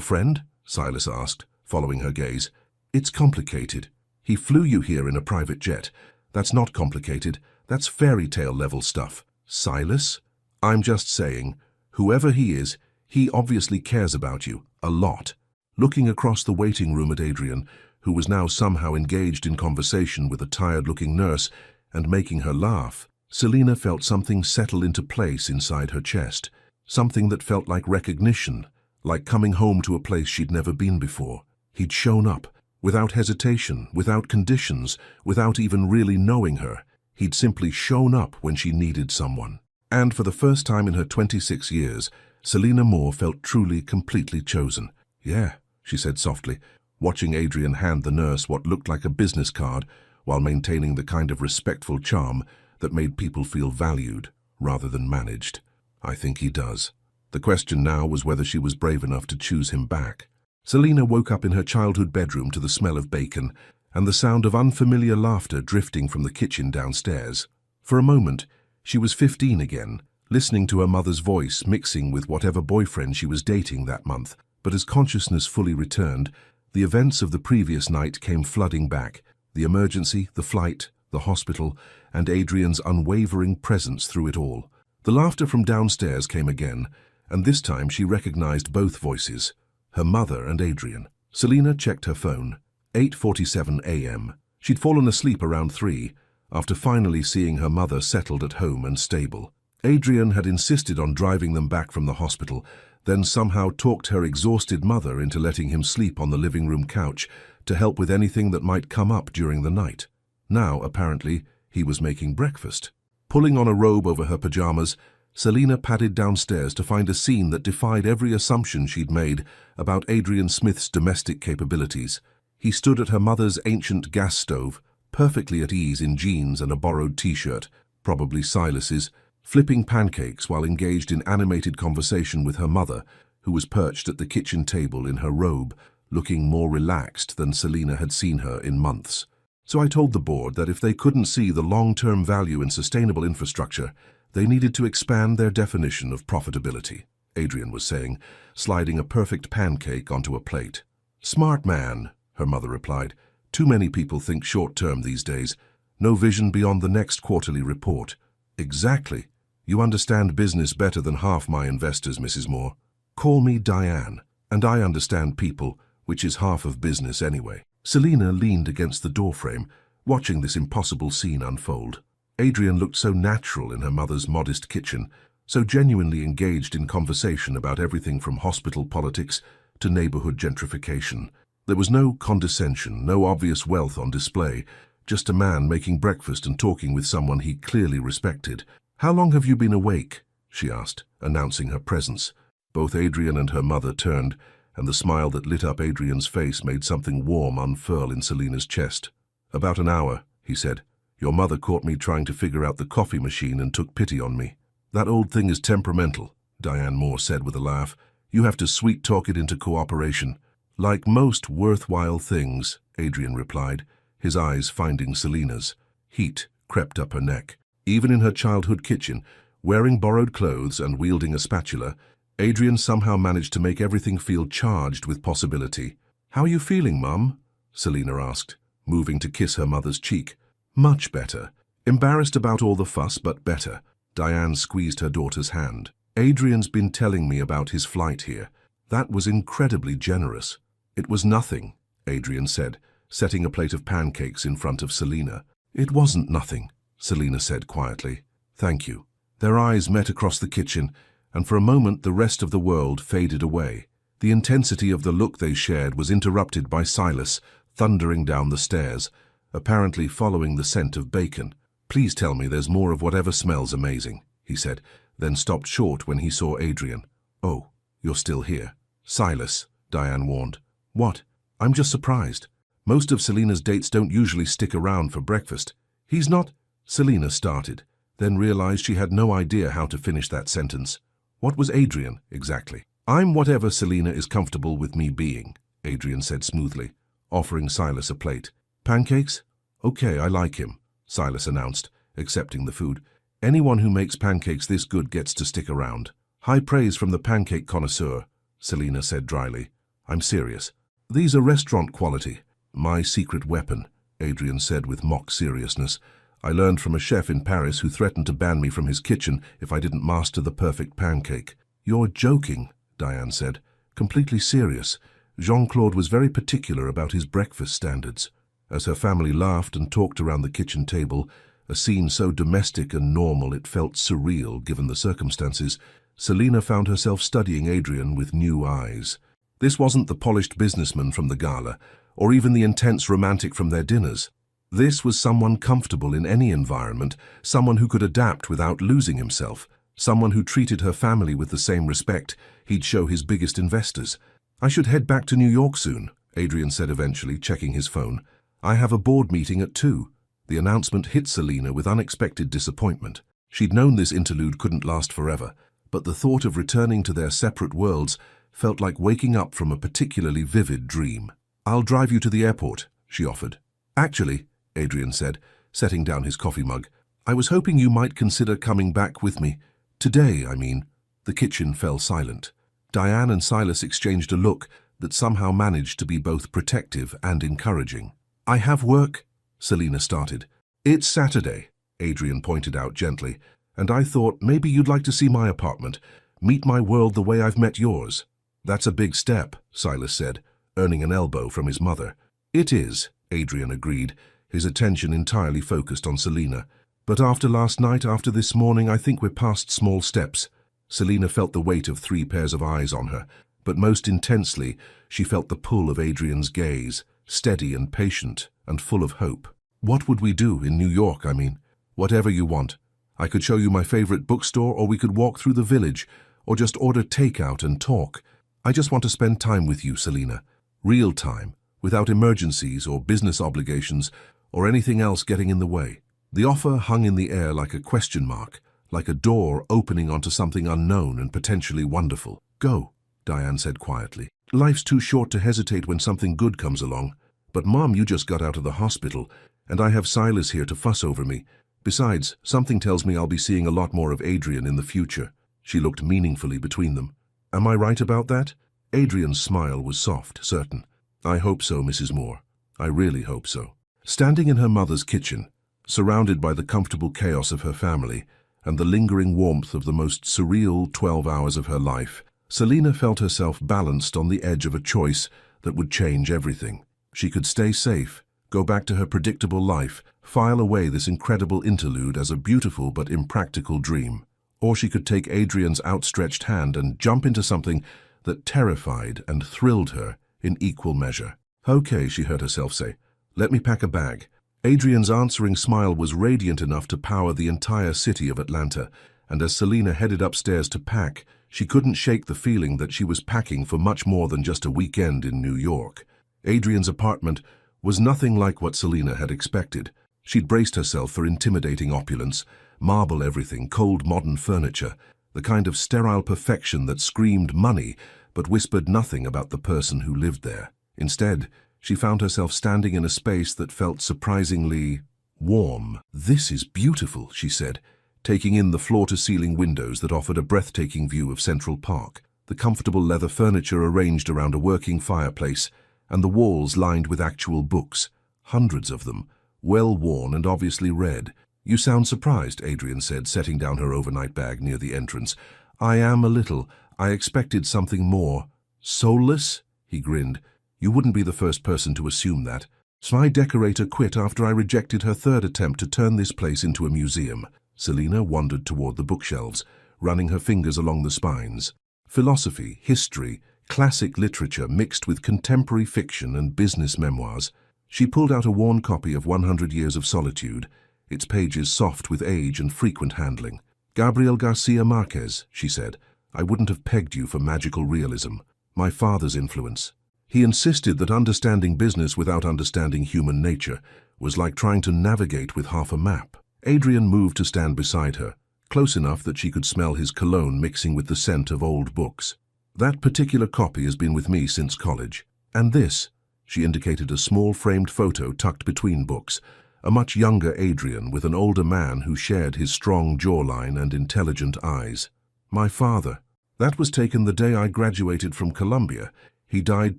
friend? Silas asked, following her gaze. It's complicated. He flew you here in a private jet. That's not complicated. That's fairy tale level stuff. Silas? I'm just saying, whoever he is, he obviously cares about you, a lot. Looking across the waiting room at Adrian, who was now somehow engaged in conversation with a tired-looking nurse and making her laugh, Selina felt something settle into place inside her chest, something that felt like recognition, like coming home to a place she'd never been before. He'd shown up, without hesitation, without conditions, without even really knowing her. He'd simply shown up when she needed someone. And for the first time in her 26 years, Selina Moore felt truly, completely chosen. Yeah, she said softly, watching Adrian hand the nurse what looked like a business card while maintaining the kind of respectful charm that made people feel valued rather than managed. I think he does. The question now was whether she was brave enough to choose him back. Selina woke up in her childhood bedroom to the smell of bacon and the sound of unfamiliar laughter drifting from the kitchen downstairs. For a moment, she was 15 again, listening to her mother's voice mixing with whatever boyfriend she was dating that month. But as consciousness fully returned, the events of the previous night came flooding back. The emergency, the flight, the hospital, and Adrian's unwavering presence through it all. The laughter from downstairs came again, and this time she recognized both voices, her mother and Adrian. Selina checked her phone. 8:47 a.m. She'd fallen asleep around 3, after finally seeing her mother settled at home and stable. Adrian had insisted on driving them back from the hospital, then somehow talked her exhausted mother into letting him sleep on the living room couch to help with anything that might come up during the night. Now, apparently, he was making breakfast. Pulling on a robe over her pajamas, Selina padded downstairs to find a scene that defied every assumption she'd made about Adrian Smith's domestic capabilities. He stood at her mother's ancient gas stove, perfectly at ease in jeans and a borrowed t-shirt, probably Silas's, flipping pancakes while engaged in animated conversation with her mother, who was perched at the kitchen table in her robe, looking more relaxed than Selina had seen her in months. So I told the board that if they couldn't see the long-term value in sustainable infrastructure, they needed to expand their definition of profitability, Adrian was saying, sliding a perfect pancake onto a plate. Smart man, her mother replied. Too many people think short-term these days. No vision beyond the next quarterly report. Exactly. You understand business better than half my investors, Mrs. Moore. Call me Diane, and I understand people, which is half of business anyway. Selina leaned against the doorframe, watching this impossible scene unfold. Adrian looked so natural in her mother's modest kitchen, so genuinely engaged in conversation about everything from hospital politics to neighborhood gentrification. There was no condescension, no obvious wealth on display, just a man making breakfast and talking with someone he clearly respected. "How long have you been awake?" she asked, announcing her presence. Both Adrian and her mother turned, and the smile that lit up Adrian's face made something warm unfurl in Selina's chest. "About an hour," he said. "Your mother caught me trying to figure out the coffee machine and took pity on me." "That old thing is temperamental," Diane Moore said with a laugh. "You have to sweet-talk it into cooperation." "Like most worthwhile things," Adrian replied, his eyes finding Selina's. Heat crept up her neck. Even in her childhood kitchen, wearing borrowed clothes and wielding a spatula, Adrian somehow managed to make everything feel charged with possibility. "How are you feeling, Mum?" Selina asked, moving to kiss her mother's cheek. "Much better. Embarrassed about all the fuss, but better." Diane squeezed her daughter's hand. "Adrian's been telling me about his flight here. That was incredibly generous." "It was nothing," Adrian said, setting a plate of pancakes in front of Selina. "It wasn't nothing," Selina said quietly. "Thank you." Their eyes met across the kitchen, and for a moment the rest of the world faded away. The intensity of the look they shared was interrupted by Silas, thundering down the stairs, apparently following the scent of bacon. "Please tell me there's more of whatever smells amazing," he said, then stopped short when he saw Adrian. "Oh, you're still here." "Silas," Diane warned. "What?" "I'm just surprised. Most of Selina's dates don't usually stick around for breakfast." "He's not—" Selina started, then realized she had no idea how to finish that sentence. What was Adrian, exactly? "I'm whatever Selina is comfortable with me being," Adrian said smoothly, offering Silas a plate. "Pancakes? Okay, I like him," Silas announced, accepting the food. "Anyone who makes pancakes this good gets to stick around." "High praise from the pancake connoisseur," Selina said dryly. "I'm serious. These are restaurant quality." "My secret weapon," Adrian said with mock seriousness. "I learned from a chef in Paris who threatened to ban me from his kitchen if I didn't master the perfect pancake." "You're joking," Diane said. "Completely serious. Jean-Claude was very particular about his breakfast standards." As her family laughed and talked around the kitchen table, a scene so domestic and normal it felt surreal given the circumstances, Selina found herself studying Adrian with new eyes. This wasn't the polished businessman from the gala, or even the intense romantic from their dinners. This was someone comfortable in any environment, someone who could adapt without losing himself, someone who treated her family with the same respect he'd show his biggest investors. "I should head back to New York soon," Adrian said eventually, checking his phone. "I have a board meeting at 2. The announcement hit Selina with unexpected disappointment. She'd known this interlude couldn't last forever, but the thought of returning to their separate worlds felt like waking up from a particularly vivid dream. "I'll drive you to the airport," she offered. "Actually," Adrian said, setting down his coffee mug, "I was hoping you might consider coming back with me. Today, I mean." The kitchen fell silent. Diane and Silas exchanged a look that somehow managed to be both protective and encouraging. "I have work," Selina started. "It's Saturday," Adrian pointed out gently, "and I thought maybe you'd like to see my apartment, meet my world the way I've met yours." "That's a big step," Silas said, earning an elbow from his mother. "It is," Adrian agreed, his attention entirely focused on Selina. "But after last night, after this morning, I think we're past small steps." Selina felt the weight of 3 pairs of eyes on her, but most intensely, she felt the pull of Adrian's gaze, steady and patient and full of hope. "What would we do in New York, I mean?" "Whatever you want. I could show you my favorite bookstore, or we could walk through the village, or just order takeout and talk. I just want to spend time with you, Selina. Real time, without emergencies or business obligations or anything else getting in the way." The offer hung in the air like a question mark, like a door opening onto something unknown and potentially wonderful. "Go," Diane said quietly. "Life's too short to hesitate when something good comes along. But Mom, you just got out of the hospital, and I have Silas here to fuss over me. Besides, something tells me I'll be seeing a lot more of Adrian in the future." She looked meaningfully between them. "Am I right about that?" Adrian's smile was soft, certain. "I hope so, Mrs. Moore. I really hope so." Standing in her mother's kitchen, surrounded by the comfortable chaos of her family and the lingering warmth of the most surreal 12 hours of her life, Selina felt herself balanced on the edge of a choice that would change everything. She could stay safe, go back to her predictable life, file away this incredible interlude as a beautiful but impractical dream. Or she could take Adrian's outstretched hand and jump into something that terrified and thrilled her in equal measure. "Okay," she heard herself say. "Let me pack a bag." Adrian's answering smile was radiant enough to power the entire city of Atlanta, and as Selena headed upstairs to pack, she couldn't shake the feeling that she was packing for much more than just a weekend in New York. Adrian's apartment was nothing like what Selena had expected. She'd braced herself for intimidating opulence, marble everything, cold modern furniture, the kind of sterile perfection that screamed money but whispered nothing about the person who lived there. Instead, she found herself standing in a space that felt surprisingly warm. "This is beautiful," she said, taking in the floor-to-ceiling windows that offered a breathtaking view of Central Park, the comfortable leather furniture arranged around a working fireplace, and the walls lined with actual books, hundreds of them, well-worn and obviously read. "You sound surprised," Adrian said, setting down her overnight bag near the entrance. "I am a little. I expected something more." "Soulless?" he grinned. "You wouldn't be the first person to assume that. My decorator quit after I rejected her third attempt to turn this place into a museum." Selena wandered toward the bookshelves, running her fingers along the spines. Philosophy, history, classic literature mixed with contemporary fiction and business memoirs. She pulled out a worn copy of 100 Years of Solitude, its pages soft with age and frequent handling. "Gabriel Garcia Marquez," she said. "I wouldn't have pegged you for magical realism. My father's influence. He insisted that understanding business without understanding human nature was like trying to navigate with half a map." Adrian moved to stand beside her, close enough that she could smell his cologne mixing with the scent of old books. "That particular copy has been with me since college. And this," she indicated a small framed photo tucked between books, a much younger Adrian with an older man who shared his strong jawline and intelligent eyes. "My father. That was taken the day I graduated from Columbia. He died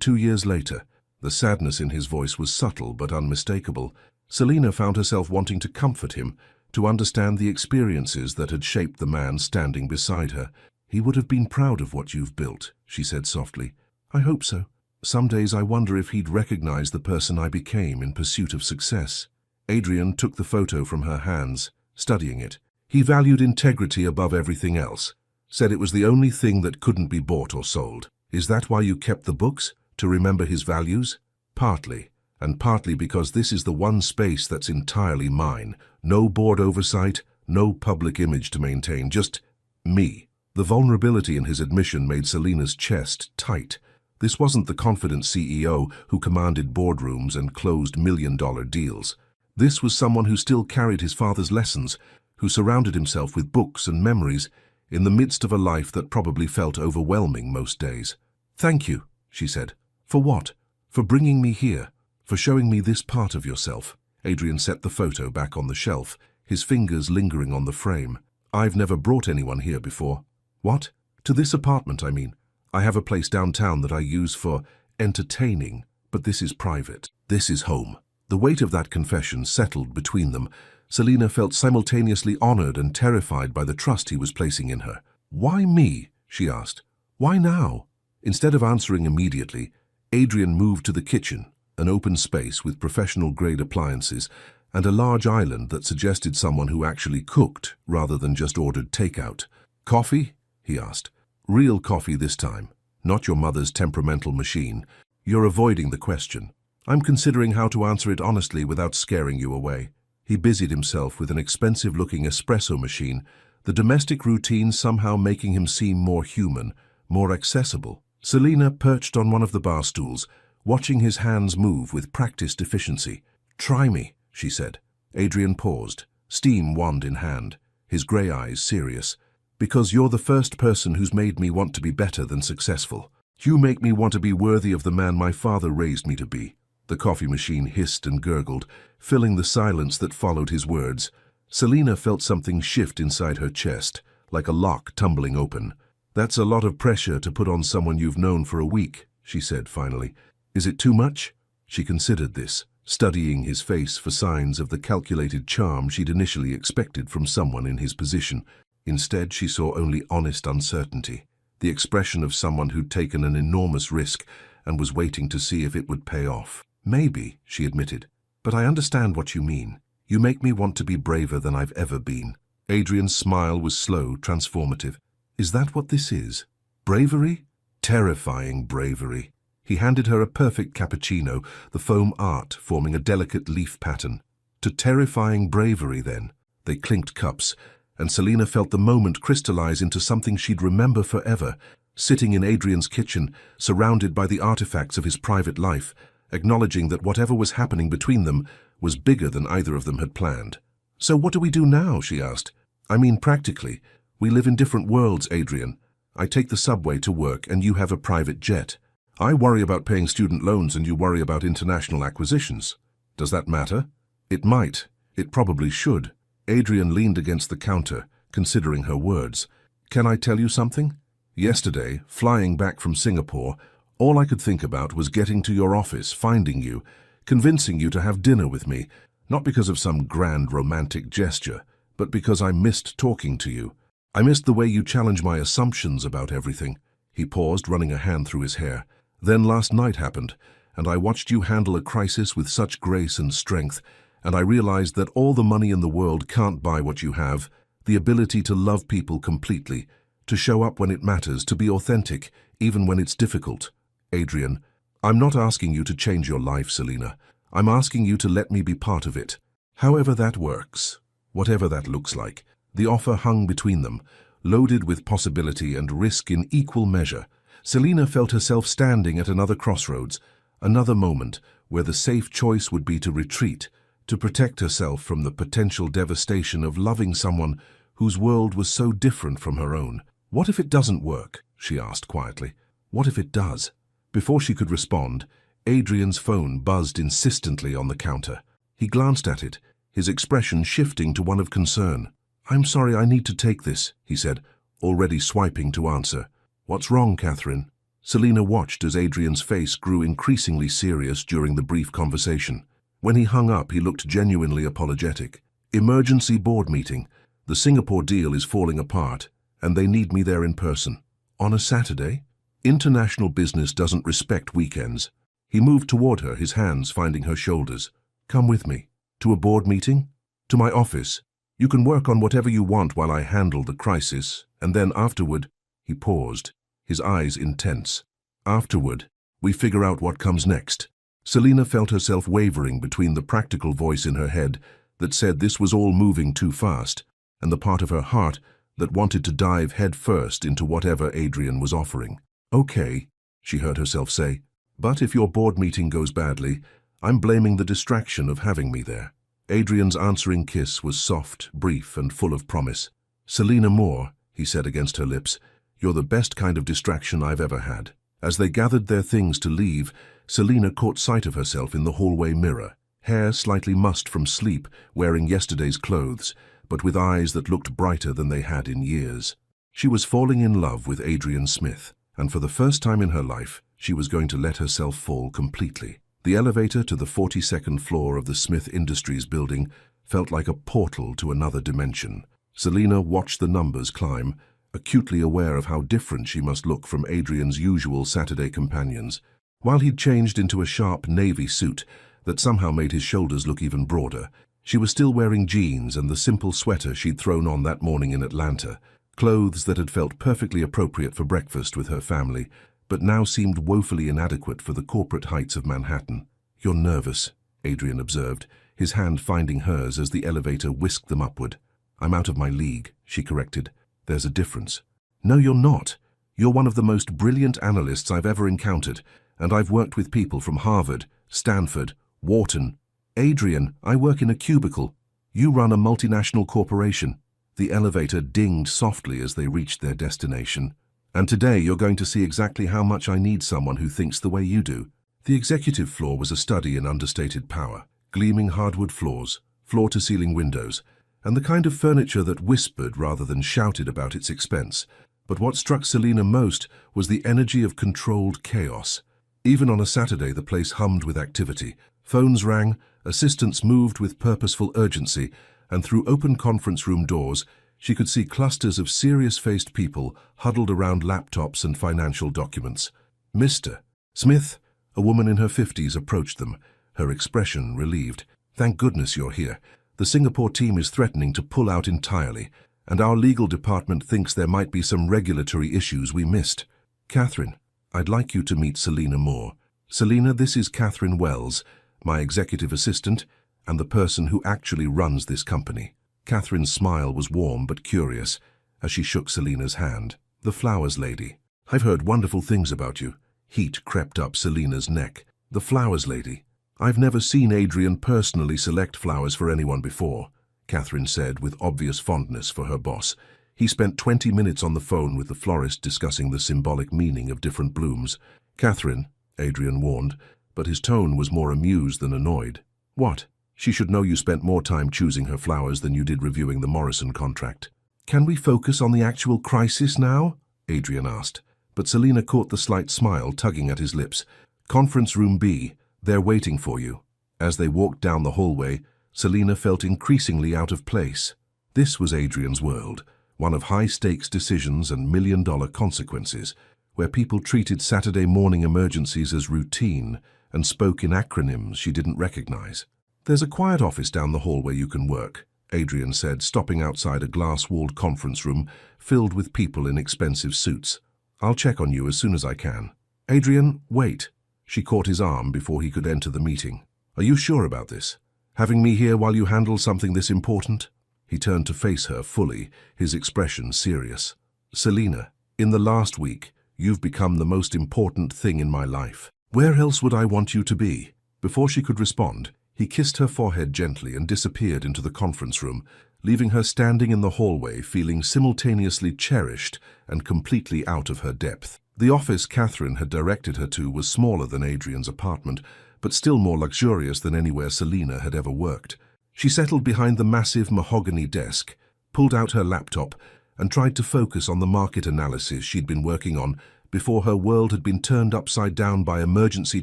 2 years later." The sadness in his voice was subtle but unmistakable. Selena found herself wanting to comfort him, to understand the experiences that had shaped the man standing beside her. "He would have been proud of what you've built," she said softly. "I hope so. Some days I wonder if he'd recognize the person I became in pursuit of success." Adrian took the photo from her hands, studying it. He valued integrity above everything else, said it was the only thing that couldn't be bought or sold. "Is that why you kept the books? To remember his values?" "Partly, and partly because this is the one space that's entirely mine. No board oversight, no public image to maintain, just me." The vulnerability in his admission made Selena's chest tight. This wasn't the confident CEO who commanded boardrooms and closed million-dollar deals. This was someone who still carried his father's lessons, who surrounded himself with books and memories in the midst of a life that probably felt overwhelming most days. "Thank you," she said. "For what?" "For bringing me here. For showing me this part of yourself." Adrian set the photo back on the shelf, his fingers lingering on the frame. "I've never brought anyone here before." "What?" "To this apartment, I mean. I have a place downtown that I use for entertaining, but this is private. This is home." The weight of that confession settled between them. Selena felt simultaneously honored and terrified by the trust he was placing in her. "Why me?" she asked. "Why now?" Instead of answering immediately, Adrian moved to the kitchen, an open space with professional-grade appliances and a large island that suggested someone who actually cooked rather than just ordered takeout. "Coffee?" he asked. "Real coffee this time, not your mother's temperamental machine. You're avoiding the question. I'm considering how to answer it honestly without scaring you away." He busied himself with an expensive-looking espresso machine, the domestic routine somehow making him seem more human, more accessible. Selena perched on one of the bar stools, watching his hands move with practiced efficiency. "Try me," she said. Adrian paused, steam wand in hand, his grey eyes serious. "Because you're the first person who's made me want to be better than successful. You make me want to be worthy of the man my father raised me to be." The coffee machine hissed and gurgled, filling the silence that followed his words. Selena felt something shift inside her chest, like a lock tumbling open. "That's a lot of pressure to put on someone you've known for a week," she said finally. "Is it too much?" She considered this, studying his face for signs of the calculated charm she'd initially expected from someone in his position. Instead, she saw only honest uncertainty, the expression of someone who'd taken an enormous risk and was waiting to see if it would pay off. "Maybe," she admitted, "but I understand what you mean. You make me want to be braver than I've ever been." Adrian's smile was slow, transformative. Is that what this is? Bravery? Terrifying bravery. He handed her a perfect cappuccino, the foam art forming a delicate leaf pattern. To terrifying bravery, then. They clinked cups, and Selina felt the moment crystallize into something she'd remember forever, sitting in Adrian's kitchen, surrounded by the artifacts of his private life, acknowledging that whatever was happening between them was bigger than either of them had planned. "So what do we do now?" she asked. "I mean, practically. We live in different worlds, Adrian. I take the subway to work and you have a private jet. I worry about paying student loans and you worry about international acquisitions. Does that matter?" "It might. It probably should." Adrian leaned against the counter, considering her words. "Can I tell you something? Yesterday, flying back from Singapore, all I could think about was getting to your office, finding you, convincing you to have dinner with me, not because of some grand romantic gesture, but because I missed talking to you. I missed the way you challenge my assumptions about everything." He paused, running a hand through his hair. "Then last night happened, and I watched you handle a crisis with such grace and strength, and I realized that all the money in the world can't buy what you have, the ability to love people completely, to show up when it matters, to be authentic, even when it's difficult. Adrian, I'm not asking you to change your life, Selina. I'm asking you to let me be part of it. However that works, whatever that looks like." The offer hung between them, loaded with possibility and risk in equal measure. Selina felt herself standing at another crossroads, another moment where the safe choice would be to retreat, to protect herself from the potential devastation of loving someone whose world was so different from her own. "What if it doesn't work?" she asked quietly. "What if it does?" Before she could respond, Adrian's phone buzzed insistently on the counter. He glanced at it, his expression shifting to one of concern. "I'm sorry, I need to take this," he said, already swiping to answer. "What's wrong, Catherine?" Selina watched as Adrian's face grew increasingly serious during the brief conversation. When he hung up, he looked genuinely apologetic. "Emergency board meeting. The Singapore deal is falling apart, and they need me there in person." "On a Saturday?" "International business doesn't respect weekends." He moved toward her, his hands finding her shoulders. "Come with me." "To a board meeting?" "To my office. You can work on whatever you want while I handle the crisis, and then afterward—" He paused, his eyes intense. "Afterward, we figure out what comes next." Selina felt herself wavering between the practical voice in her head that said this was all moving too fast, and the part of her heart that wanted to dive headfirst into whatever Adrian was offering. "Okay," she heard herself say, "but if your board meeting goes badly, I'm blaming the distraction of having me there." Adrian's answering kiss was soft, brief, and full of promise. "Selina Moore," he said against her lips, "you're the best kind of distraction I've ever had." As they gathered their things to leave, Selina caught sight of herself in the hallway mirror, hair slightly mussed from sleep, wearing yesterday's clothes, but with eyes that looked brighter than they had in years. She was falling in love with Adrian Smith, and for the first time in her life, she was going to let herself fall completely. The elevator to the 42nd floor of the Smith Industries building felt like a portal to another dimension. Selina watched the numbers climb, acutely aware of how different she must look from Adrian's usual Saturday companions. While he'd changed into a sharp navy suit that somehow made his shoulders look even broader, she was still wearing jeans and the simple sweater she'd thrown on that morning in Atlanta, clothes that had felt perfectly appropriate for breakfast with her family, but now seemed woefully inadequate for the corporate heights of Manhattan. "You're nervous," Adrian observed, his hand finding hers as the elevator whisked them upward. "I'm out of my league," she corrected. "There's a difference." "No, you're not. You're one of the most brilliant analysts I've ever encountered, and I've worked with people from Harvard, Stanford, Wharton. Adrian, I work in a cubicle. You run a multinational corporation." The elevator dinged softly as they reached their destination. "And today you're going to see exactly how much I need someone who thinks the way you do." The executive floor was a study in understated power, gleaming hardwood floors, floor-to-ceiling windows, and the kind of furniture that whispered rather than shouted about its expense. But what struck Selina most was the energy of controlled chaos. Even on a Saturday, the place hummed with activity. Phones rang, assistants moved with purposeful urgency, and through open conference room doors, she could see clusters of serious-faced people huddled around laptops and financial documents. "Mr. Smith," a woman in her 50s approached them, her expression relieved. "Thank goodness you're here. The Singapore team is threatening to pull out entirely, and our legal department thinks there might be some regulatory issues we missed. Catherine, I'd like you to meet Selina Moore. Selina, this is Catherine Wells, my executive assistant, and the person who actually runs this company. Catherine's smile was warm but curious as she shook Selina's hand. The flowers lady. I've heard wonderful things about you. Heat crept up Selina's neck. The flowers lady. I've never seen Adrian personally select flowers for anyone before, Catherine said with obvious fondness for her boss. He spent 20 minutes on the phone with the florist discussing the symbolic meaning of different blooms. Catherine, Adrian warned, but his tone was more amused than annoyed. What? She should know you spent more time choosing her flowers than you did reviewing the Morrison contract. Can we focus on the actual crisis now? Adrian asked, but Selina caught the slight smile tugging at his lips. Conference room B, they're waiting for you. As they walked down the hallway, Selina felt increasingly out of place. This was Adrian's world, one of high-stakes decisions and million-dollar consequences, where people treated Saturday morning emergencies as routine and spoke in acronyms she didn't recognize. There's a quiet office down the hall where you can work, Adrian said, stopping outside a glass-walled conference room filled with people in expensive suits. I'll check on you as soon as I can. Adrian, wait. She caught his arm before he could enter the meeting. Are you sure about this? Having me here while you handle something this important? He turned to face her fully, his expression serious. Selina, in the last week, you've become the most important thing in my life. Where else would I want you to be? Before she could respond, he kissed her forehead gently and disappeared into the conference room, leaving her standing in the hallway feeling simultaneously cherished and completely out of her depth. The office Catherine had directed her to was smaller than Adrian's apartment, but still more luxurious than anywhere Selina had ever worked. She settled behind the massive mahogany desk, pulled out her laptop, and tried to focus on the market analysis she'd been working on before her world had been turned upside down by emergency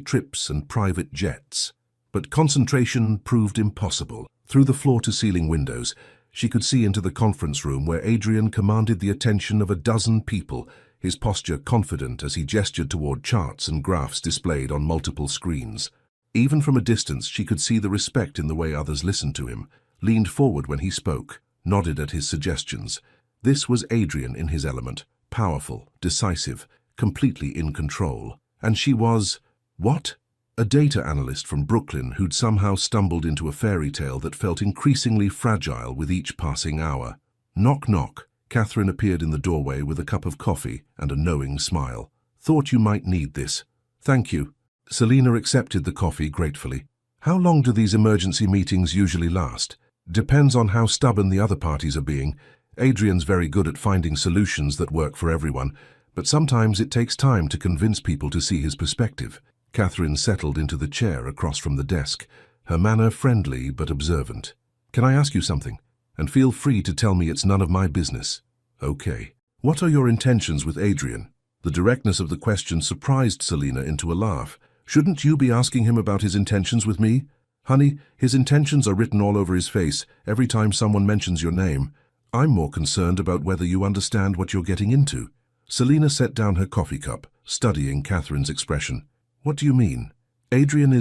trips and private jets. But concentration proved impossible. Through the floor-to-ceiling windows, she could see into the conference room where Adrian commanded the attention of a dozen people, his posture confident as he gestured toward charts and graphs displayed on multiple screens. Even from a distance, she could see the respect in the way others listened to him, leaned forward when he spoke, nodded at his suggestions. This was Adrian in his element, powerful, decisive, completely in control. And she was, what? A data analyst from Brooklyn who'd somehow stumbled into a fairy tale that felt increasingly fragile with each passing hour. Knock, knock. Catherine appeared in the doorway with a cup of coffee and a knowing smile. Thought you might need this. Thank you. Selina accepted the coffee gratefully. How long do these emergency meetings usually last? Depends on how stubborn the other parties are being. Adrian's very good at finding solutions that work for everyone, but sometimes it takes time to convince people to see his perspective. Catherine settled into the chair across from the desk, her manner friendly but observant. Can I ask you something? And feel free to tell me it's none of my business. Okay. What are your intentions with Adrian? The directness of the question surprised Selina into a laugh. Shouldn't you be asking him about his intentions with me? Honey, his intentions are written all over his face every time someone mentions your name. I'm more concerned about whether you understand what you're getting into. Selina set down her coffee cup, studying Catherine's expression. What do you mean? Adrian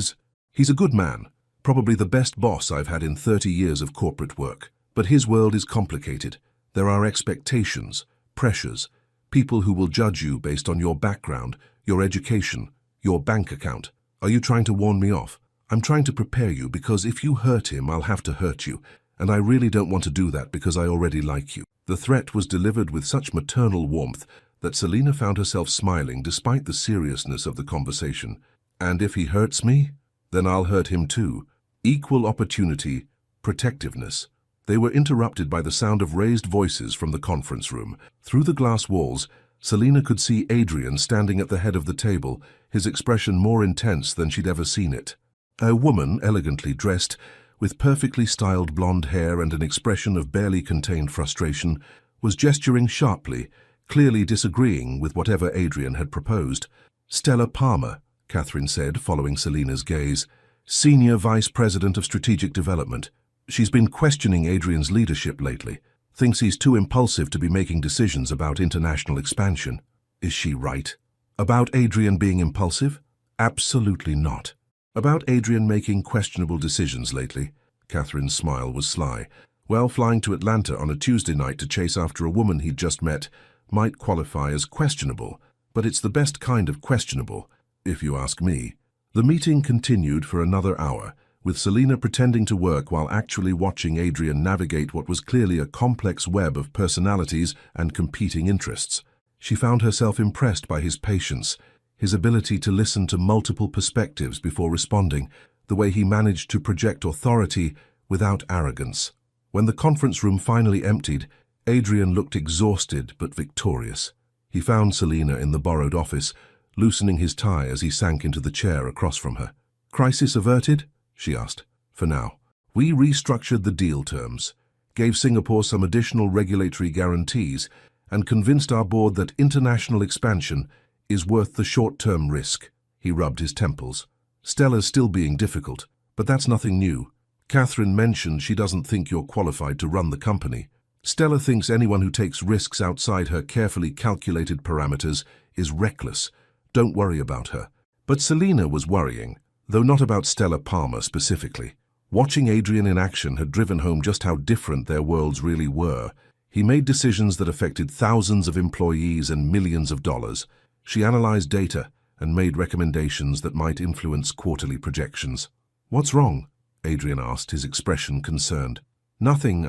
he's a good man, probably the best boss I've had in 30 years of corporate work. But his world is complicated. There are expectations, pressures, people who will judge you based on your background, your education, your bank account. Are you trying to warn me off? I'm trying to prepare you because if you hurt him, I'll have to hurt you. And I really don't want to do that because I already like you. The threat was delivered with such maternal warmth that Selina found herself smiling despite the seriousness of the conversation. And if he hurts me, then I'll hurt him too. Equal opportunity, protectiveness. They were interrupted by the sound of raised voices from the conference room. Through the glass walls, Selina could see Adrian standing at the head of the table, his expression more intense than she'd ever seen it. A woman, elegantly dressed, with perfectly styled blonde hair and an expression of barely contained frustration, was gesturing sharply, clearly disagreeing with whatever Adrian had proposed. Stella Palmer, Catherine said, following Selina's gaze, Senior Vice President of Strategic Development. She's been questioning Adrian's leadership lately, thinks he's too impulsive to be making decisions about international expansion. Is she right? About Adrian being impulsive? Absolutely not. About Adrian making questionable decisions lately, Catherine's smile was sly. Well, flying to Atlanta on a Tuesday night to chase after a woman he'd just met might qualify as questionable, but it's the best kind of questionable, if you ask me. The meeting continued for another hour, with Selina pretending to work while actually watching Adrian navigate what was clearly a complex web of personalities and competing interests. She found herself impressed by his patience, his ability to listen to multiple perspectives before responding, the way he managed to project authority without arrogance. When the conference room finally emptied, Adrian looked exhausted but victorious. He found Selina in the borrowed office, loosening his tie as he sank into the chair across from her. "Crisis averted?" she asked. "For now. We restructured the deal terms, gave Singapore some additional regulatory guarantees, and convinced our board that international expansion is worth the short-term risk." He rubbed his temples. "Stella's still being difficult, but that's nothing new. Catherine mentioned she doesn't think you're qualified to run the company. Stella thinks anyone who takes risks outside her carefully calculated parameters is reckless. Don't worry about her." But Selina was worrying, though not about Stella Palmer specifically. Watching Adrian in action had driven home just how different their worlds really were. He made decisions that affected thousands of employees and millions of dollars. She analyzed data and made recommendations that might influence quarterly projections. "What's wrong?" Adrian asked, his expression concerned. "Nothing,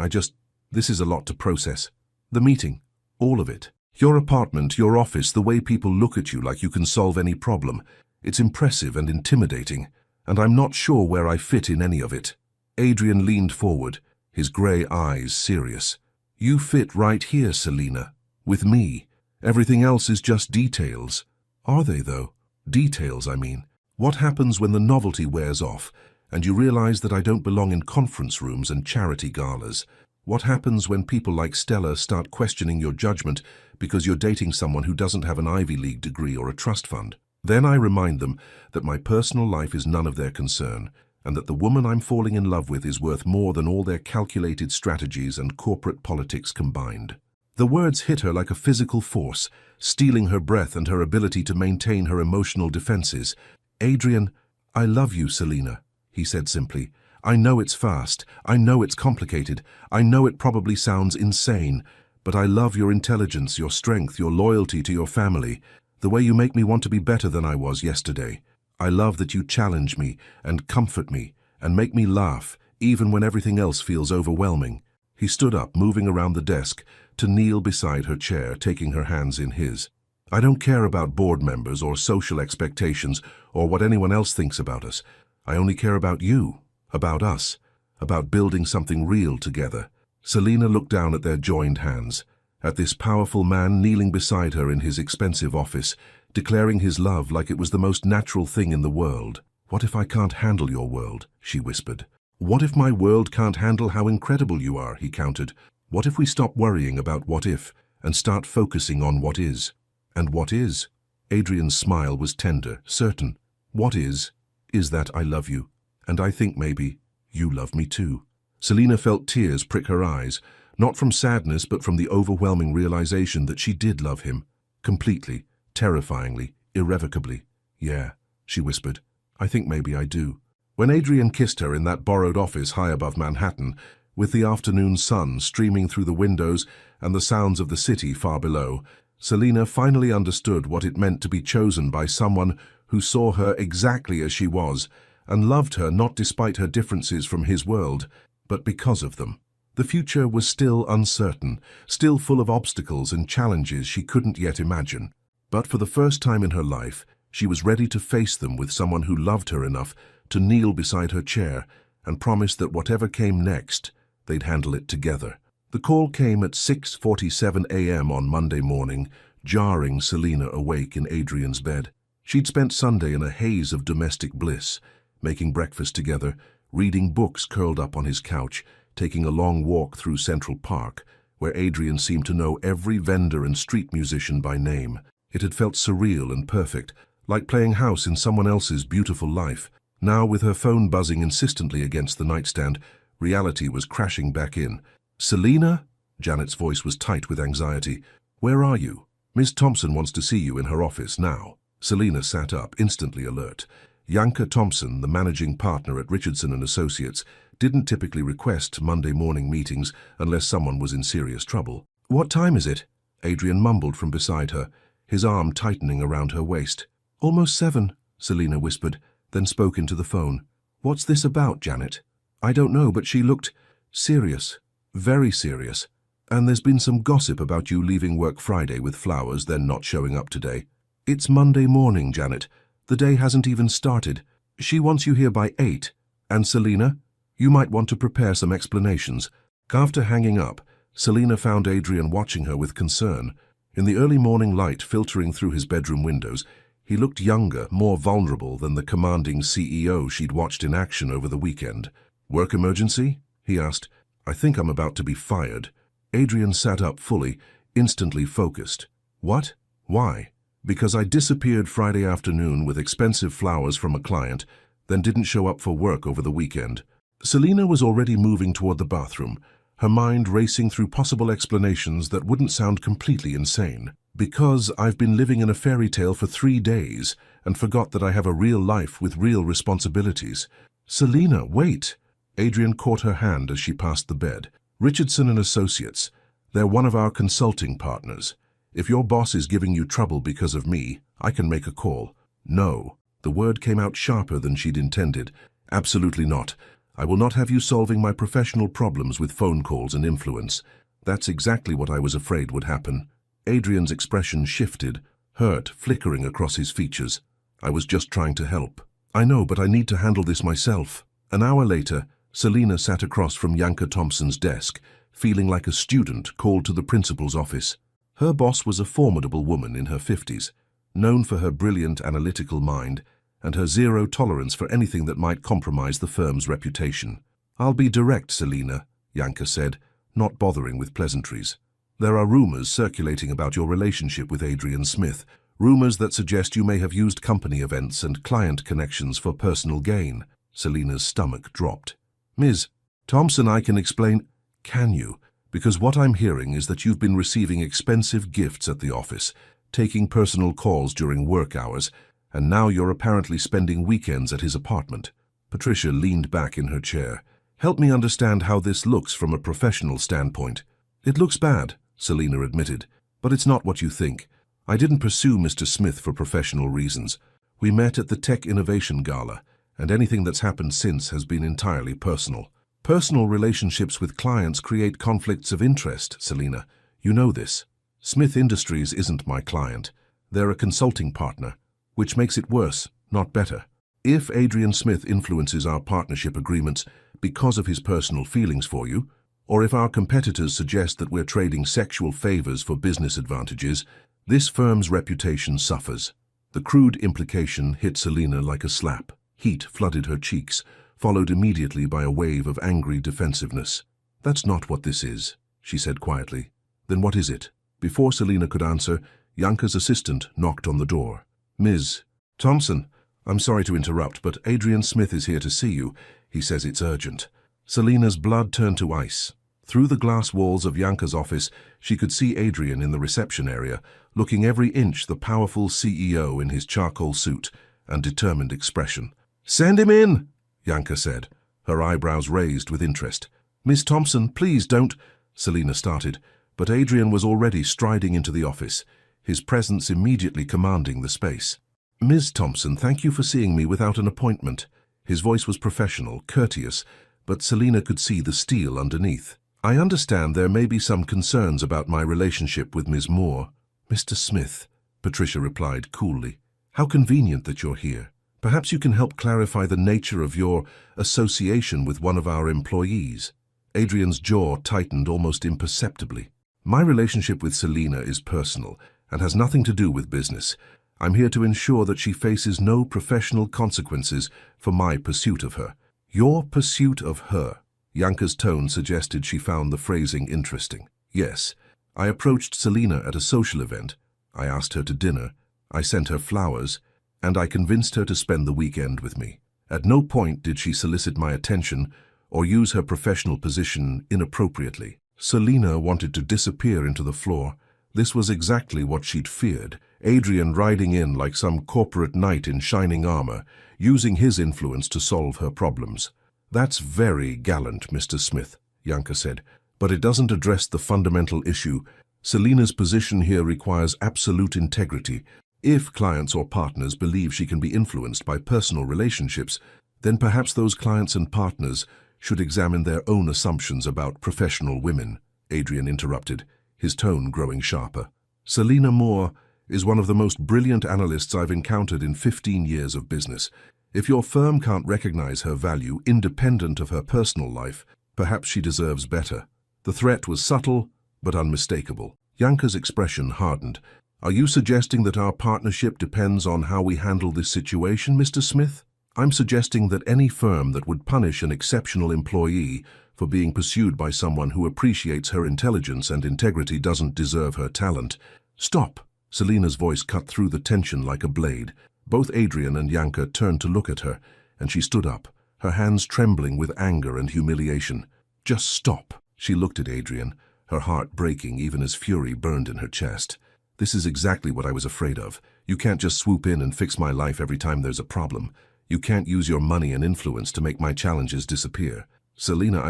this is a lot to process. The meeting, all of it. Your apartment, your office, the way people look at you like you can solve any problem. It's impressive and intimidating, and I'm not sure where I fit in any of it." Adrian leaned forward, his grey eyes serious. "You fit right here, Selina. With me. Everything else is just details." "Are they, though? Details, I mean. What happens when the novelty wears off, and you realize that I don't belong in conference rooms and charity galas? What happens when people like Stella start questioning your judgment because you're dating someone who doesn't have an Ivy League degree or a trust fund?" Then I remind them that my personal life is none of their concern, and that the woman I'm falling in love with is worth more than all their calculated strategies and corporate politics combined. The words hit her like a physical force, stealing her breath and her ability to maintain her emotional defenses. "Adrian, I love you, Selina," he said simply. "I know it's fast, I know it's complicated, I know it probably sounds insane, but I love your intelligence, your strength, your loyalty to your family, the way you make me want to be better than I was yesterday. I love that you challenge me and comfort me and make me laugh, even when everything else feels overwhelming." He stood up, moving around the desk, to kneel beside her chair, taking her hands in his. "I don't care about board members or social expectations or what anyone else thinks about us. I only care about you, about us, about building something real together." Selina looked down at their joined hands, at this powerful man kneeling beside her in his expensive office, declaring his love like it was the most natural thing in the world. "What if I can't handle your world?" she whispered. "What if my world can't handle how incredible you are?" he countered. "What if we stop worrying about what if and start focusing on what is?" "And what is?" Adrian's smile was tender, certain. "What is that I love you, and I think maybe you love me too." Selina felt tears prick her eyes, not from sadness but from the overwhelming realization that she did love him. Completely, terrifyingly, irrevocably. "Yeah," she whispered. "I think maybe I do." When Adrian kissed her in that borrowed office high above Manhattan, with the afternoon sun streaming through the windows and the sounds of the city far below, Selina finally understood what it meant to be chosen by someone who saw her exactly as she was and loved her not despite her differences from his world, but because of them. The future was still uncertain, still full of obstacles and challenges she couldn't yet imagine. But for the first time in her life, she was ready to face them with someone who loved her enough to kneel beside her chair and promise that whatever came next, they'd handle it together. The call came at 6:47 a.m. on Monday morning, jarring Selina awake in Adrian's bed. She'd spent Sunday in a haze of domestic bliss, making breakfast together, reading books curled up on his couch, taking a long walk through Central Park, where Adrian seemed to know every vendor and street musician by name. It had felt surreal and perfect, like playing house in someone else's beautiful life. Now, with her phone buzzing insistently against the nightstand, reality was crashing back in. "Selina?" Janet's voice was tight with anxiety. "Where are you? Miss Thompson wants to see you in her office now." Selina sat up, instantly alert. Yanka Thompson, the managing partner at Richardson & Associates, didn't typically request Monday morning meetings unless someone was in serious trouble. "What time is it?" Adrian mumbled from beside her, his arm tightening around her waist. "Almost 7, Selina whispered, then spoke into the phone. "What's this about, Janet?" "I don't know, but she looked serious, very serious. And there's been some gossip about you leaving work Friday with flowers, then not showing up today." "It's Monday morning, Janet. The day hasn't even started. She wants you here by 8. And Selina, you might want to prepare some explanations." After hanging up, Selina found Adrian watching her with concern. In the early morning light filtering through his bedroom windows, he looked younger, more vulnerable than the commanding CEO she'd watched in action over the weekend. "Work emergency?" he asked. "I think I'm about to be fired." Adrian sat up fully, instantly focused. "What? Why?" "Because I disappeared Friday afternoon with expensive flowers from a client, then didn't show up for work over the weekend." Selina was already moving toward the bathroom, her mind racing through possible explanations that wouldn't sound completely insane. "Because I've been living in a fairy tale for 3 days and forgot that I have a real life with real responsibilities." "Selina, wait!" Adrian caught her hand as she passed the bed. "Richardson & Associates. They're one of our consulting partners. If your boss is giving you trouble because of me, I can make a call." "No." The word came out sharper than she'd intended. "Absolutely not. I will not have you solving my professional problems with phone calls and influence." "That's exactly what I was afraid would happen." Adrian's expression shifted, hurt flickering across his features. "I was just trying to help." "I know, but I need to handle this myself." An hour later, Selina sat across from Yanka Thompson's desk, feeling like a student called to the principal's office. Her boss was a formidable woman in her 50s, known for her brilliant analytical mind and her zero tolerance for anything that might compromise the firm's reputation. "I'll be direct, Selina," Yanka said, not bothering with pleasantries. "There are rumors circulating about your relationship with Adrian Smith, rumors that suggest you may have used company events and client connections for personal gain." Selina's stomach dropped. "Ms. Thompson, I can explain." "Can you? Because what I'm hearing is that you've been receiving expensive gifts at the office, taking personal calls during work hours, and now you're apparently spending weekends at his apartment." Patricia leaned back in her chair. "Help me understand how this looks from a professional standpoint." "It looks bad," Selina admitted, "but it's not what you think. I didn't pursue Mr. Smith for professional reasons. We met at the Tech Innovation Gala, and anything that's happened since has been entirely personal." "Personal relationships with clients create conflicts of interest, Selina. You know this. Smith Industries isn't my client. They're a consulting partner, which makes it worse, not better. If Adrian Smith influences our partnership agreements because of his personal feelings for you, or if our competitors suggest that we're trading sexual favors for business advantages, this firm's reputation suffers." The crude implication hit Selina like a slap. Heat flooded her cheeks, followed immediately by a wave of angry defensiveness. "That's not what this is," she said quietly. "Then what is it?" Before Selina could answer, Yanka's assistant knocked on the door. "Ms. Thompson, I'm sorry to interrupt, but Adrian Smith is here to see you. He says it's urgent." Selina's blood turned to ice. Through the glass walls of Yanka's office, she could see Adrian in the reception area, looking every inch the powerful CEO in his charcoal suit and determined expression. "Send him in," Yanka said, her eyebrows raised with interest. "Miss Thompson, please don't—" Selina started, but Adrian was already striding into the office, his presence immediately commanding the space. "Ms. Thompson, thank you for seeing me without an appointment." His voice was professional, courteous, but Selina could see the steel underneath. "I understand there may be some concerns about my relationship with Ms. Moore." "Mr. Smith," Patricia replied coolly, "how convenient that you're here. Perhaps you can help clarify the nature of your association with one of our employees." Adrian's jaw tightened almost imperceptibly. "My relationship with Selina is personal and has nothing to do with business. I'm here to ensure that she faces no professional consequences for my pursuit of her." "Your pursuit of her?" Yanka's tone suggested she found the phrasing interesting. "Yes. I approached Selina at a social event. I asked her to dinner. I sent her flowers, and I convinced her to spend the weekend with me. At no point did she solicit my attention or use her professional position inappropriately." Selina wanted to disappear into the floor. This was exactly what she'd feared. Adrian riding in like some corporate knight in shining armor, using his influence to solve her problems. "That's very gallant, Mr. Smith," Janka said, "but it doesn't address the fundamental issue. Selina's position here requires absolute integrity. If clients or partners believe she can be influenced by personal relationships, then perhaps those clients and partners should examine their own assumptions about professional women," Adrian interrupted, his tone growing sharper. "Selina Moore is one of the most brilliant analysts I've encountered in 15 years of business. If your firm can't recognize her value independent of her personal life, perhaps she deserves better." The threat was subtle, but unmistakable. Janka's expression hardened. "Are you suggesting that our partnership depends on how we handle this situation, Mr. Smith?" "I'm suggesting that any firm that would punish an exceptional employee for being pursued by someone who appreciates her intelligence and integrity doesn't deserve her talent." "Stop!" Selina's voice cut through the tension like a blade. Both Adrian and Janka turned to look at her, and she stood up, her hands trembling with anger and humiliation. "Just stop." She looked at Adrian, her heart breaking even as fury burned in her chest. "This is exactly what I was afraid of. You can't just swoop in and fix my life every time there's a problem. You can't use your money and influence to make my challenges disappear. Selina,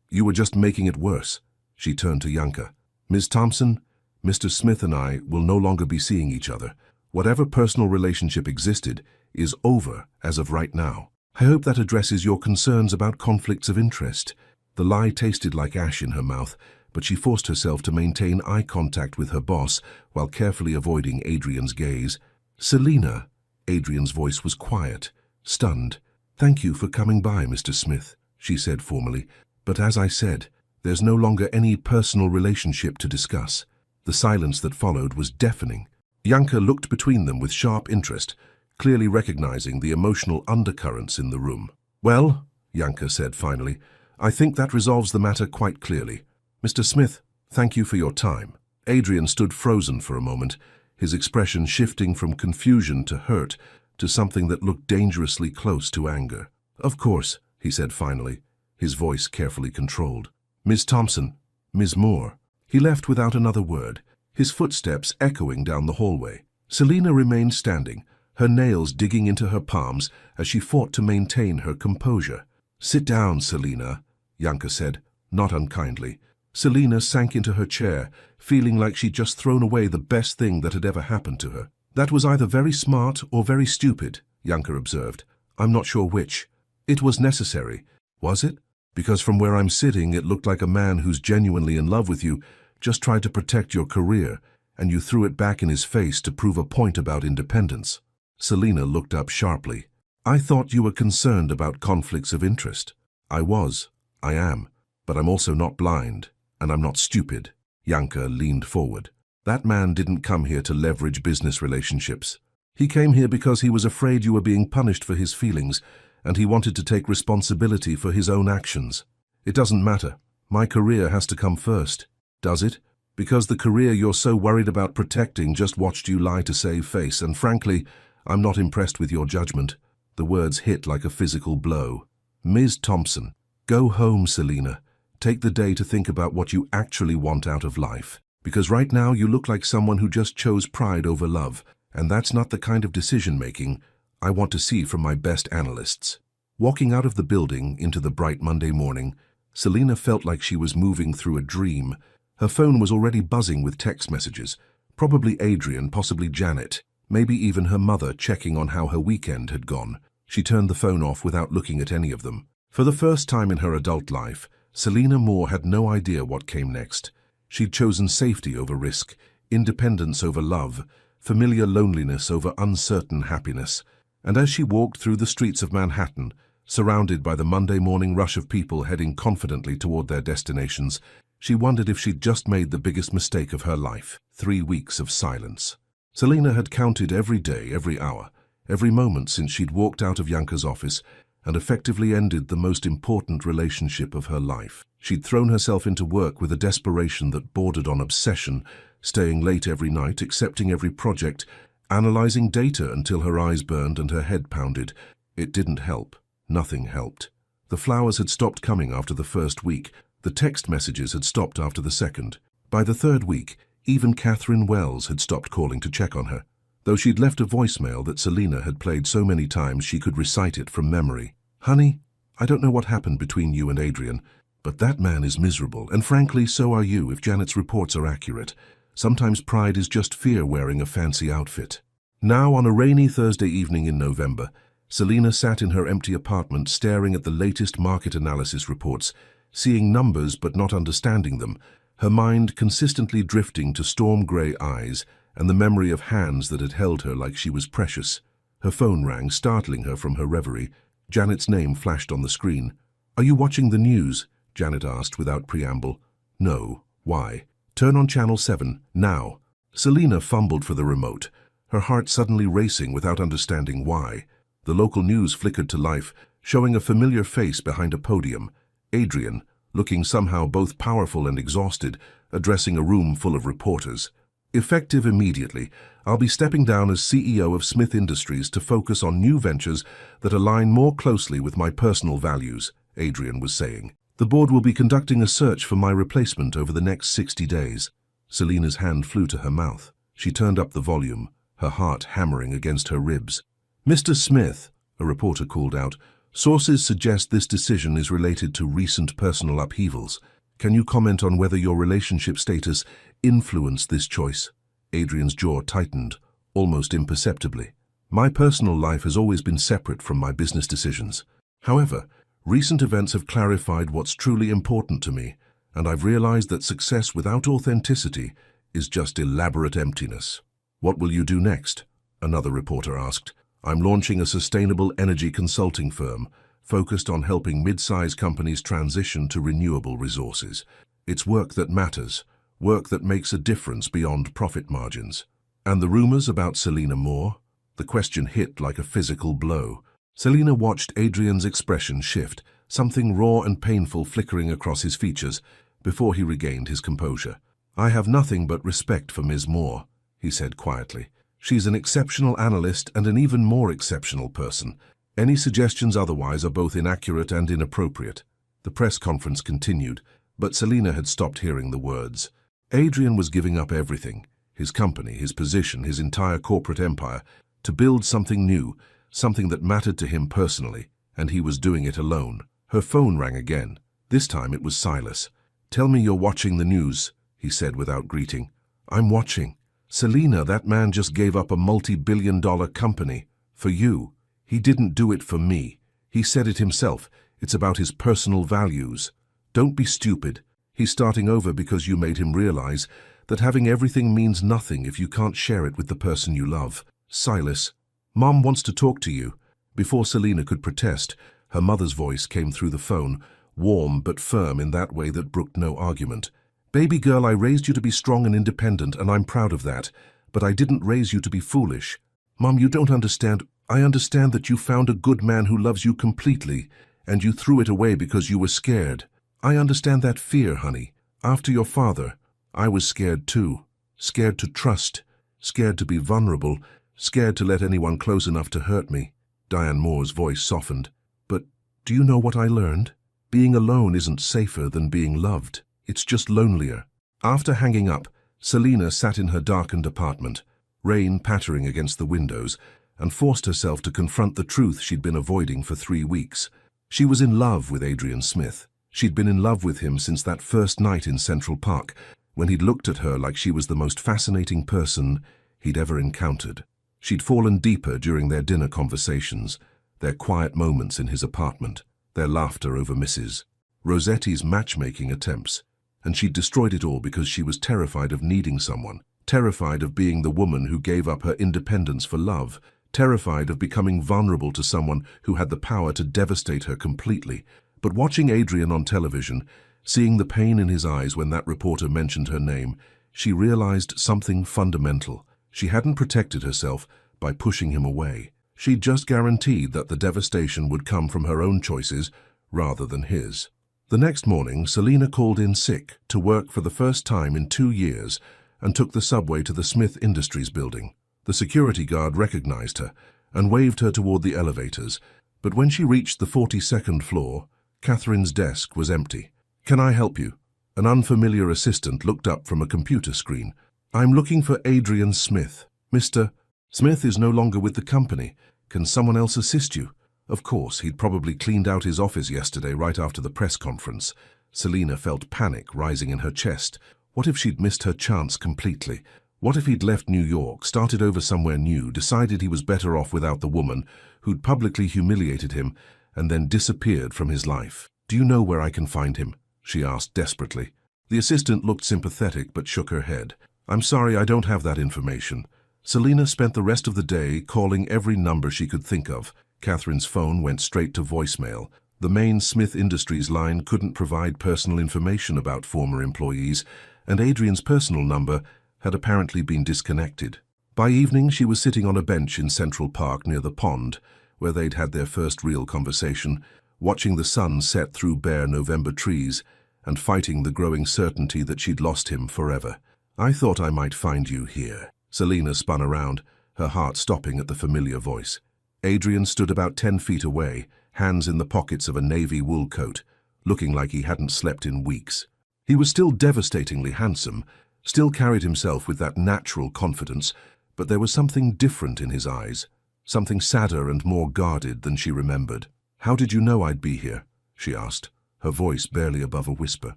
you were just making it worse." She turned to Janka. "Ms. Thompson, Mr. Smith and I will no longer be seeing each other. Whatever personal relationship existed is over as of right now. I hope that addresses your concerns about conflicts of interest." The lie tasted like ash in her mouth, but she forced herself to maintain eye contact with her boss while carefully avoiding Adrian's gaze. "Selina," Adrian's voice was quiet, stunned. "Thank you for coming by, Mr. Smith," she said formally. "But as I said, there's no longer any personal relationship to discuss." The silence that followed was deafening. Janka looked between them with sharp interest, clearly recognizing the emotional undercurrents in the room. "Well," Janka said finally, "I think that resolves the matter quite clearly. Mr. Smith, thank you for your time." Adrian stood frozen for a moment, his expression shifting from confusion to hurt to something that looked dangerously close to anger. "Of course," he said finally, his voice carefully controlled. "Ms. Thompson, Ms. Moore." He left without another word, his footsteps echoing down the hallway. Selina remained standing, her nails digging into her palms as she fought to maintain her composure. "Sit down, Selina," Janka said, not unkindly. Selina sank into her chair, feeling like she'd just thrown away the best thing that had ever happened to her. "That was either very smart or very stupid," Janka observed. "I'm not sure which. It was necessary, was it? Because from where I'm sitting, it looked like a man who's genuinely in love with you just tried to protect your career, and you threw it back in his face to prove a point about independence." Selina looked up sharply. "I thought you were concerned about conflicts of interest." "I was. I am. But I'm also not blind, and I'm not stupid." Janka leaned forward. "That man didn't come here to leverage business relationships. He came here because he was afraid you were being punished for his feelings, and he wanted to take responsibility for his own actions. It doesn't matter. My career has to come first." "Does it? Because the career you're so worried about protecting just watched you lie to save face, and frankly, I'm not impressed with your judgment." The words hit like a physical blow. "Ms. Thompson, go home, Selina. Take the day to think about what you actually want out of life. Because right now you look like someone who just chose pride over love, and that's not the kind of decision-making I want to see from my best analysts." Walking out of the building into the bright Monday morning, Selina felt like she was moving through a dream. Her phone was already buzzing with text messages, probably Adrian, possibly Janet, maybe even her mother checking on how her weekend had gone. She turned the phone off without looking at any of them. For the first time in her adult life, Selina Moore had no idea what came next. She'd chosen safety over risk, independence over love, familiar loneliness over uncertain happiness. And as she walked through the streets of Manhattan, surrounded by the Monday morning rush of people heading confidently toward their destinations, she wondered if she'd just made the biggest mistake of her life. 3 weeks of silence. Selina had counted every day, every hour, every moment since she'd walked out of Janka's office and effectively ended the most important relationship of her life. She'd thrown herself into work with a desperation that bordered on obsession, staying late every night, accepting every project, analyzing data until her eyes burned and her head pounded. It didn't help. Nothing helped. The flowers had stopped coming after the first week. The text messages had stopped after the second. By the third week, even Catherine Wells had stopped calling to check on her. though she'd left a voicemail that Selina had played so many times she could recite it from memory. "Honey, I don't know what happened between you and Adrian, but that man is miserable, and frankly, so are you if Janet's reports are accurate. Sometimes pride is just fear wearing a fancy outfit." Now, on a rainy Thursday evening in November, Selina sat in her empty apartment staring at the latest market analysis reports, seeing numbers but not understanding them, her mind consistently drifting to storm-grey eyes and the memory of hands that had held her like she was precious. Her phone rang, startling her from her reverie. Janet's name flashed on the screen. "Are you watching the news?" Janet asked without preamble. "No. Why?" "Turn on Channel 7, now." Selina fumbled for the remote, her heart suddenly racing without understanding why. The local news flickered to life, showing a familiar face behind a podium. Adrian, looking somehow both powerful and exhausted, addressing a room full of reporters. "Effective immediately, I'll be stepping down as CEO of Smith Industries to focus on new ventures that align more closely with my personal values," Adrian was saying. "The board will be conducting a search for my replacement over the next 60 days. Selina's hand flew to her mouth. She turned up the volume, her heart hammering against her ribs. "Mr. Smith," a reporter called out, "sources suggest this decision is related to recent personal upheavals. Can you comment on whether your relationship status influenced this choice?" Adrian's jaw tightened, almost imperceptibly. "My personal life has always been separate from my business decisions. However, recent events have clarified what's truly important to me, and I've realized that success without authenticity is just elaborate emptiness." "What will you do next?" another reporter asked. "I'm launching a sustainable energy consulting firm focused on helping mid-size companies transition to renewable resources. It's work that matters, work that makes a difference beyond profit margins." "And the rumors about Selina Moore?" The question hit like a physical blow. Selina watched Adrian's expression shift, something raw and painful flickering across his features, before he regained his composure. "I have nothing but respect for Ms. Moore," he said quietly. "She's an exceptional analyst and an even more exceptional person. Any suggestions otherwise are both inaccurate and inappropriate." The press conference continued, but Selina had stopped hearing the words. Adrian was giving up everything, his company, his position, his entire corporate empire, to build something new, something that mattered to him personally, and he was doing it alone. Her phone rang again. This time it was Silas. "Tell me you're watching the news," he said without greeting. "I'm watching. Selina, that man just gave up a multi-billion-dollar company. For you. He didn't do it for me. He said it himself. It's about his personal values. Don't be stupid. He's starting over because you made him realize that having everything means nothing if you can't share it with the person you love." "Silas, Mom wants to talk to you." Before Selina could protest, her mother's voice came through the phone, warm but firm in that way that brooked no argument. "Baby girl, I raised you to be strong and independent, and I'm proud of that. But I didn't raise you to be foolish. Mom, you don't understand. I understand that you found a good man who loves you completely, and you threw it away because you were scared. I understand that fear, honey. After your father, I was scared too. Scared to trust, scared to be vulnerable, scared to let anyone close enough to hurt me." Diane Moore's voice softened. "But do you know what I learned? Being alone isn't safer than being loved. It's just lonelier." After hanging up, Selina sat in her darkened apartment, rain pattering against the windows, and forced herself to confront the truth she'd been avoiding for 3 weeks. She was in love with Adrian Smith. She'd been in love with him since that first night in Central Park, when he'd looked at her like she was the most fascinating person he'd ever encountered. She'd fallen deeper during their dinner conversations, their quiet moments in his apartment, their laughter over Mrs. Rossetti's matchmaking attempts, and she'd destroyed it all because she was terrified of needing someone, terrified of being the woman who gave up her independence for love, terrified of becoming vulnerable to someone who had the power to devastate her completely. But watching Adrian on television, seeing the pain in his eyes when that reporter mentioned her name, she realized something fundamental. She hadn't protected herself by pushing him away. She'd just guaranteed that the devastation would come from her own choices rather than his. The next morning, Selina called in sick to work for the first time in 2 years and took the subway to the Smith Industries building. The security guard recognized her and waved her toward the elevators, but when she reached the 42nd floor, Catherine's desk was empty. "Can I help you?" An unfamiliar assistant looked up from a computer screen. "I'm looking for Adrian Smith." "Mr. Smith is no longer with the company. Can someone else assist you? Of course, he'd probably cleaned out his office yesterday right after the press conference. Selina felt panic rising in her chest. What if she'd missed her chance completely? What if he'd left New York, started over somewhere new, decided he was better off without the woman who'd publicly humiliated him, and then disappeared from his life? Do you know where I can find him? She asked desperately. The assistant looked sympathetic but shook her head. I'm sorry, I don't have that information. Selina spent the rest of the day calling every number she could think of. Catherine's phone went straight to voicemail. The main Smith Industries line couldn't provide personal information about former employees, and Adrian's personal number had apparently been disconnected. By evening, she was sitting on a bench in Central Park near the pond, where they'd had their first real conversation, watching the sun set through bare November trees and fighting the growing certainty that she'd lost him forever. I thought I might find you here. Selina spun around, her heart stopping at the familiar voice. Adrian stood about 10 feet away, hands in the pockets of a navy wool coat, looking like he hadn't slept in weeks. He was still devastatingly handsome, still carried himself with that natural confidence, but there was something different in his eyes, something sadder and more guarded than she remembered. How did you know I'd be here? She asked, her voice barely above a whisper.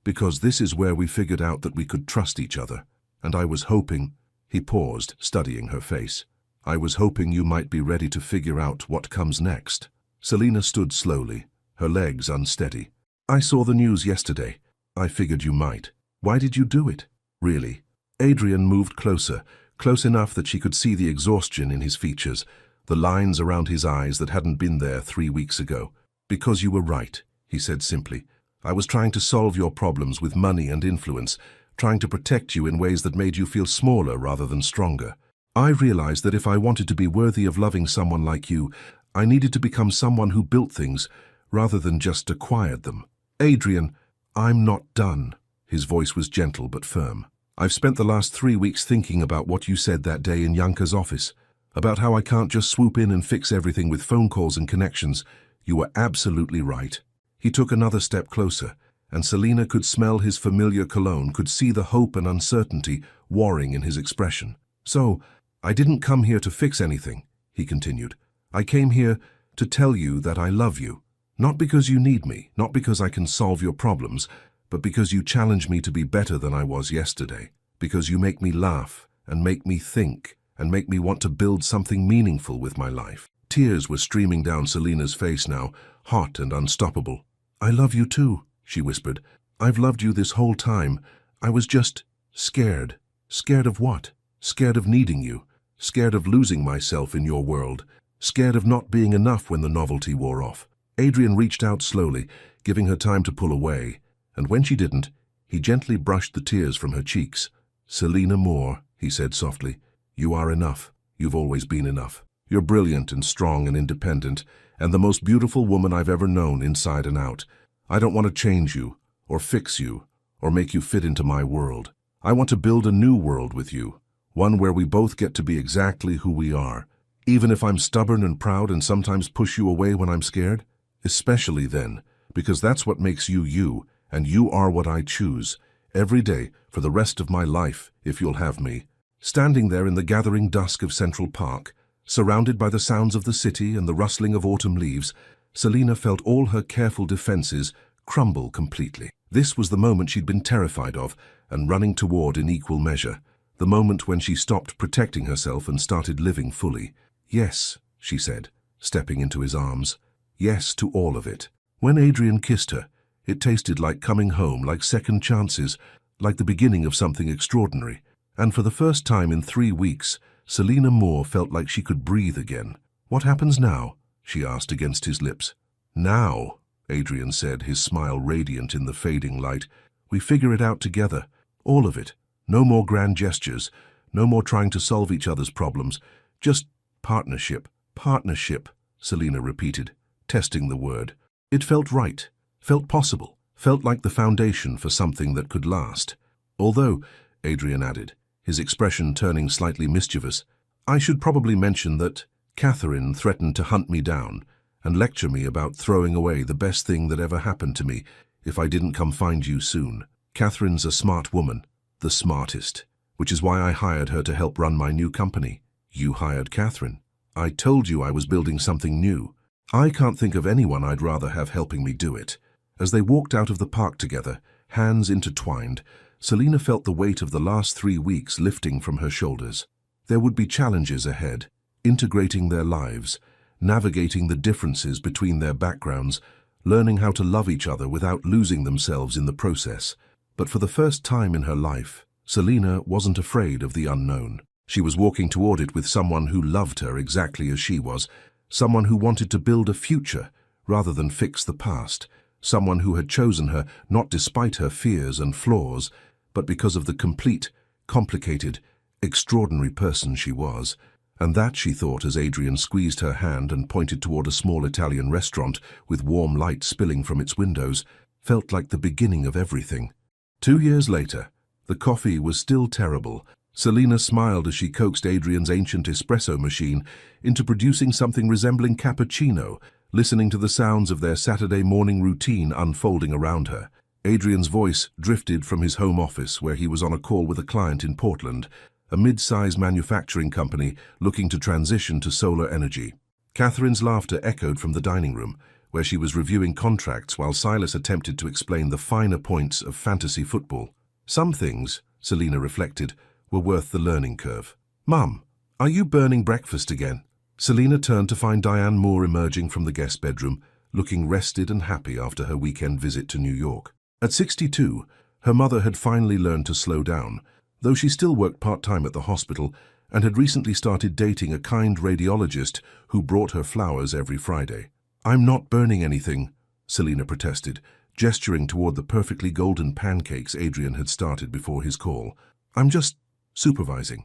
Because this is where we figured out that we could trust each other, and I was hoping— He paused, studying her face. I was hoping you might be ready to figure out what comes next. Selina stood slowly, her legs unsteady. I saw the news yesterday. I figured you might. Why did you do it? Really? Adrian moved closer, close enough that she could see the exhaustion in his features, the lines around his eyes that hadn't been there 3 weeks ago. Because you were right, he said simply. I was trying to solve your problems with money and influence, trying to protect you in ways that made you feel smaller rather than stronger. I realized that if I wanted to be worthy of loving someone like you, I needed to become someone who built things rather than just acquired them. Adrian, I'm not done. His voice was gentle but firm. I've spent the last 3 weeks thinking about what you said that day in Yanka's office, about how I can't just swoop in and fix everything with phone calls and connections. You were absolutely right. He took another step closer, and Selina could smell his familiar cologne, could see the hope and uncertainty warring in his expression. So, I didn't come here to fix anything, he continued. I came here to tell you that I love you. Not because you need me, not because I can solve your problems, but because you challenge me to be better than I was yesterday. Because you make me laugh, and make me think, and make me want to build something meaningful with my life. Tears were streaming down Selina's face now, hot and unstoppable. I love you too, she whispered. I've loved you this whole time. I was just scared. Scared of what? Scared of needing you. Scared of losing myself in your world. Scared of not being enough when the novelty wore off. Adrian reached out slowly, giving her time to pull away, and when she didn't, he gently brushed the tears from her cheeks. Selina Moore, he said softly, you are enough. You've always been enough. You're brilliant and strong and independent, and the most beautiful woman I've ever known inside and out. I don't want to change you, or fix you, or make you fit into my world. I want to build a new world with you, one where we both get to be exactly who we are, even if I'm stubborn and proud and sometimes push you away when I'm scared. Especially then, because that's what makes you you, and you are what I choose, every day for the rest of my life, if you'll have me. Standing there in the gathering dusk of Central Park, surrounded by the sounds of the city and the rustling of autumn leaves, Selina felt all her careful defenses crumble completely. This was the moment she'd been terrified of and running toward in equal measure, the moment when she stopped protecting herself and started living fully. Yes, she said, stepping into his arms. Yes to all of it. When Adrian kissed her, it tasted like coming home, like second chances, like the beginning of something extraordinary. And for the first time in 3 weeks, Selina Moore felt like she could breathe again. What happens now? She asked against his lips. Now, Adrian said, his smile radiant in the fading light, we figure it out together. All of it. No more grand gestures. No more trying to solve each other's problems. Just partnership. Partnership, Selina repeated, testing the word. It felt right, felt possible, felt like the foundation for something that could last. Although, Adrian added, his expression turning slightly mischievous, I should probably mention that Catherine threatened to hunt me down and lecture me about throwing away the best thing that ever happened to me if I didn't come find you soon. Catherine's a smart woman, the smartest, which is why I hired her to help run my new company. You hired Catherine. I told you I was building something new. I can't think of anyone I'd rather have helping me do it. As they walked out of the park together, hands intertwined, Selina felt the weight of the last 3 weeks lifting from her shoulders. There would be challenges ahead, integrating their lives, navigating the differences between their backgrounds, learning how to love each other without losing themselves in the process. But for the first time in her life, Selina wasn't afraid of the unknown. She was walking toward it with someone who loved her exactly as she was, someone who wanted to build a future rather than fix the past, someone who had chosen her not despite her fears and flaws, but because of the complete, complicated, extraordinary person she was. And that, she thought as Adrian squeezed her hand and pointed toward a small Italian restaurant with warm light spilling from its windows, felt like the beginning of everything. 2 years later, the coffee was still terrible. Selina smiled as she coaxed Adrian's ancient espresso machine into producing something resembling cappuccino, listening to the sounds of their Saturday morning routine unfolding around her. Adrian's voice drifted from his home office where he was on a call with a client in Portland, a mid-size manufacturing company looking to transition to solar energy. Catherine's laughter echoed from the dining room, where she was reviewing contracts while Silas attempted to explain the finer points of fantasy football. Some things, Selina reflected, were worth the learning curve. "Mum, are you burning breakfast again?" Selina turned to find Diane Moore emerging from the guest bedroom, looking rested and happy after her weekend visit to New York. At 62, her mother had finally learned to slow down, though she still worked part-time at the hospital and had recently started dating a kind radiologist who brought her flowers every Friday. "I'm not burning anything," Selina protested, gesturing toward the perfectly golden pancakes Adrian had started before his call. "I'm just supervising."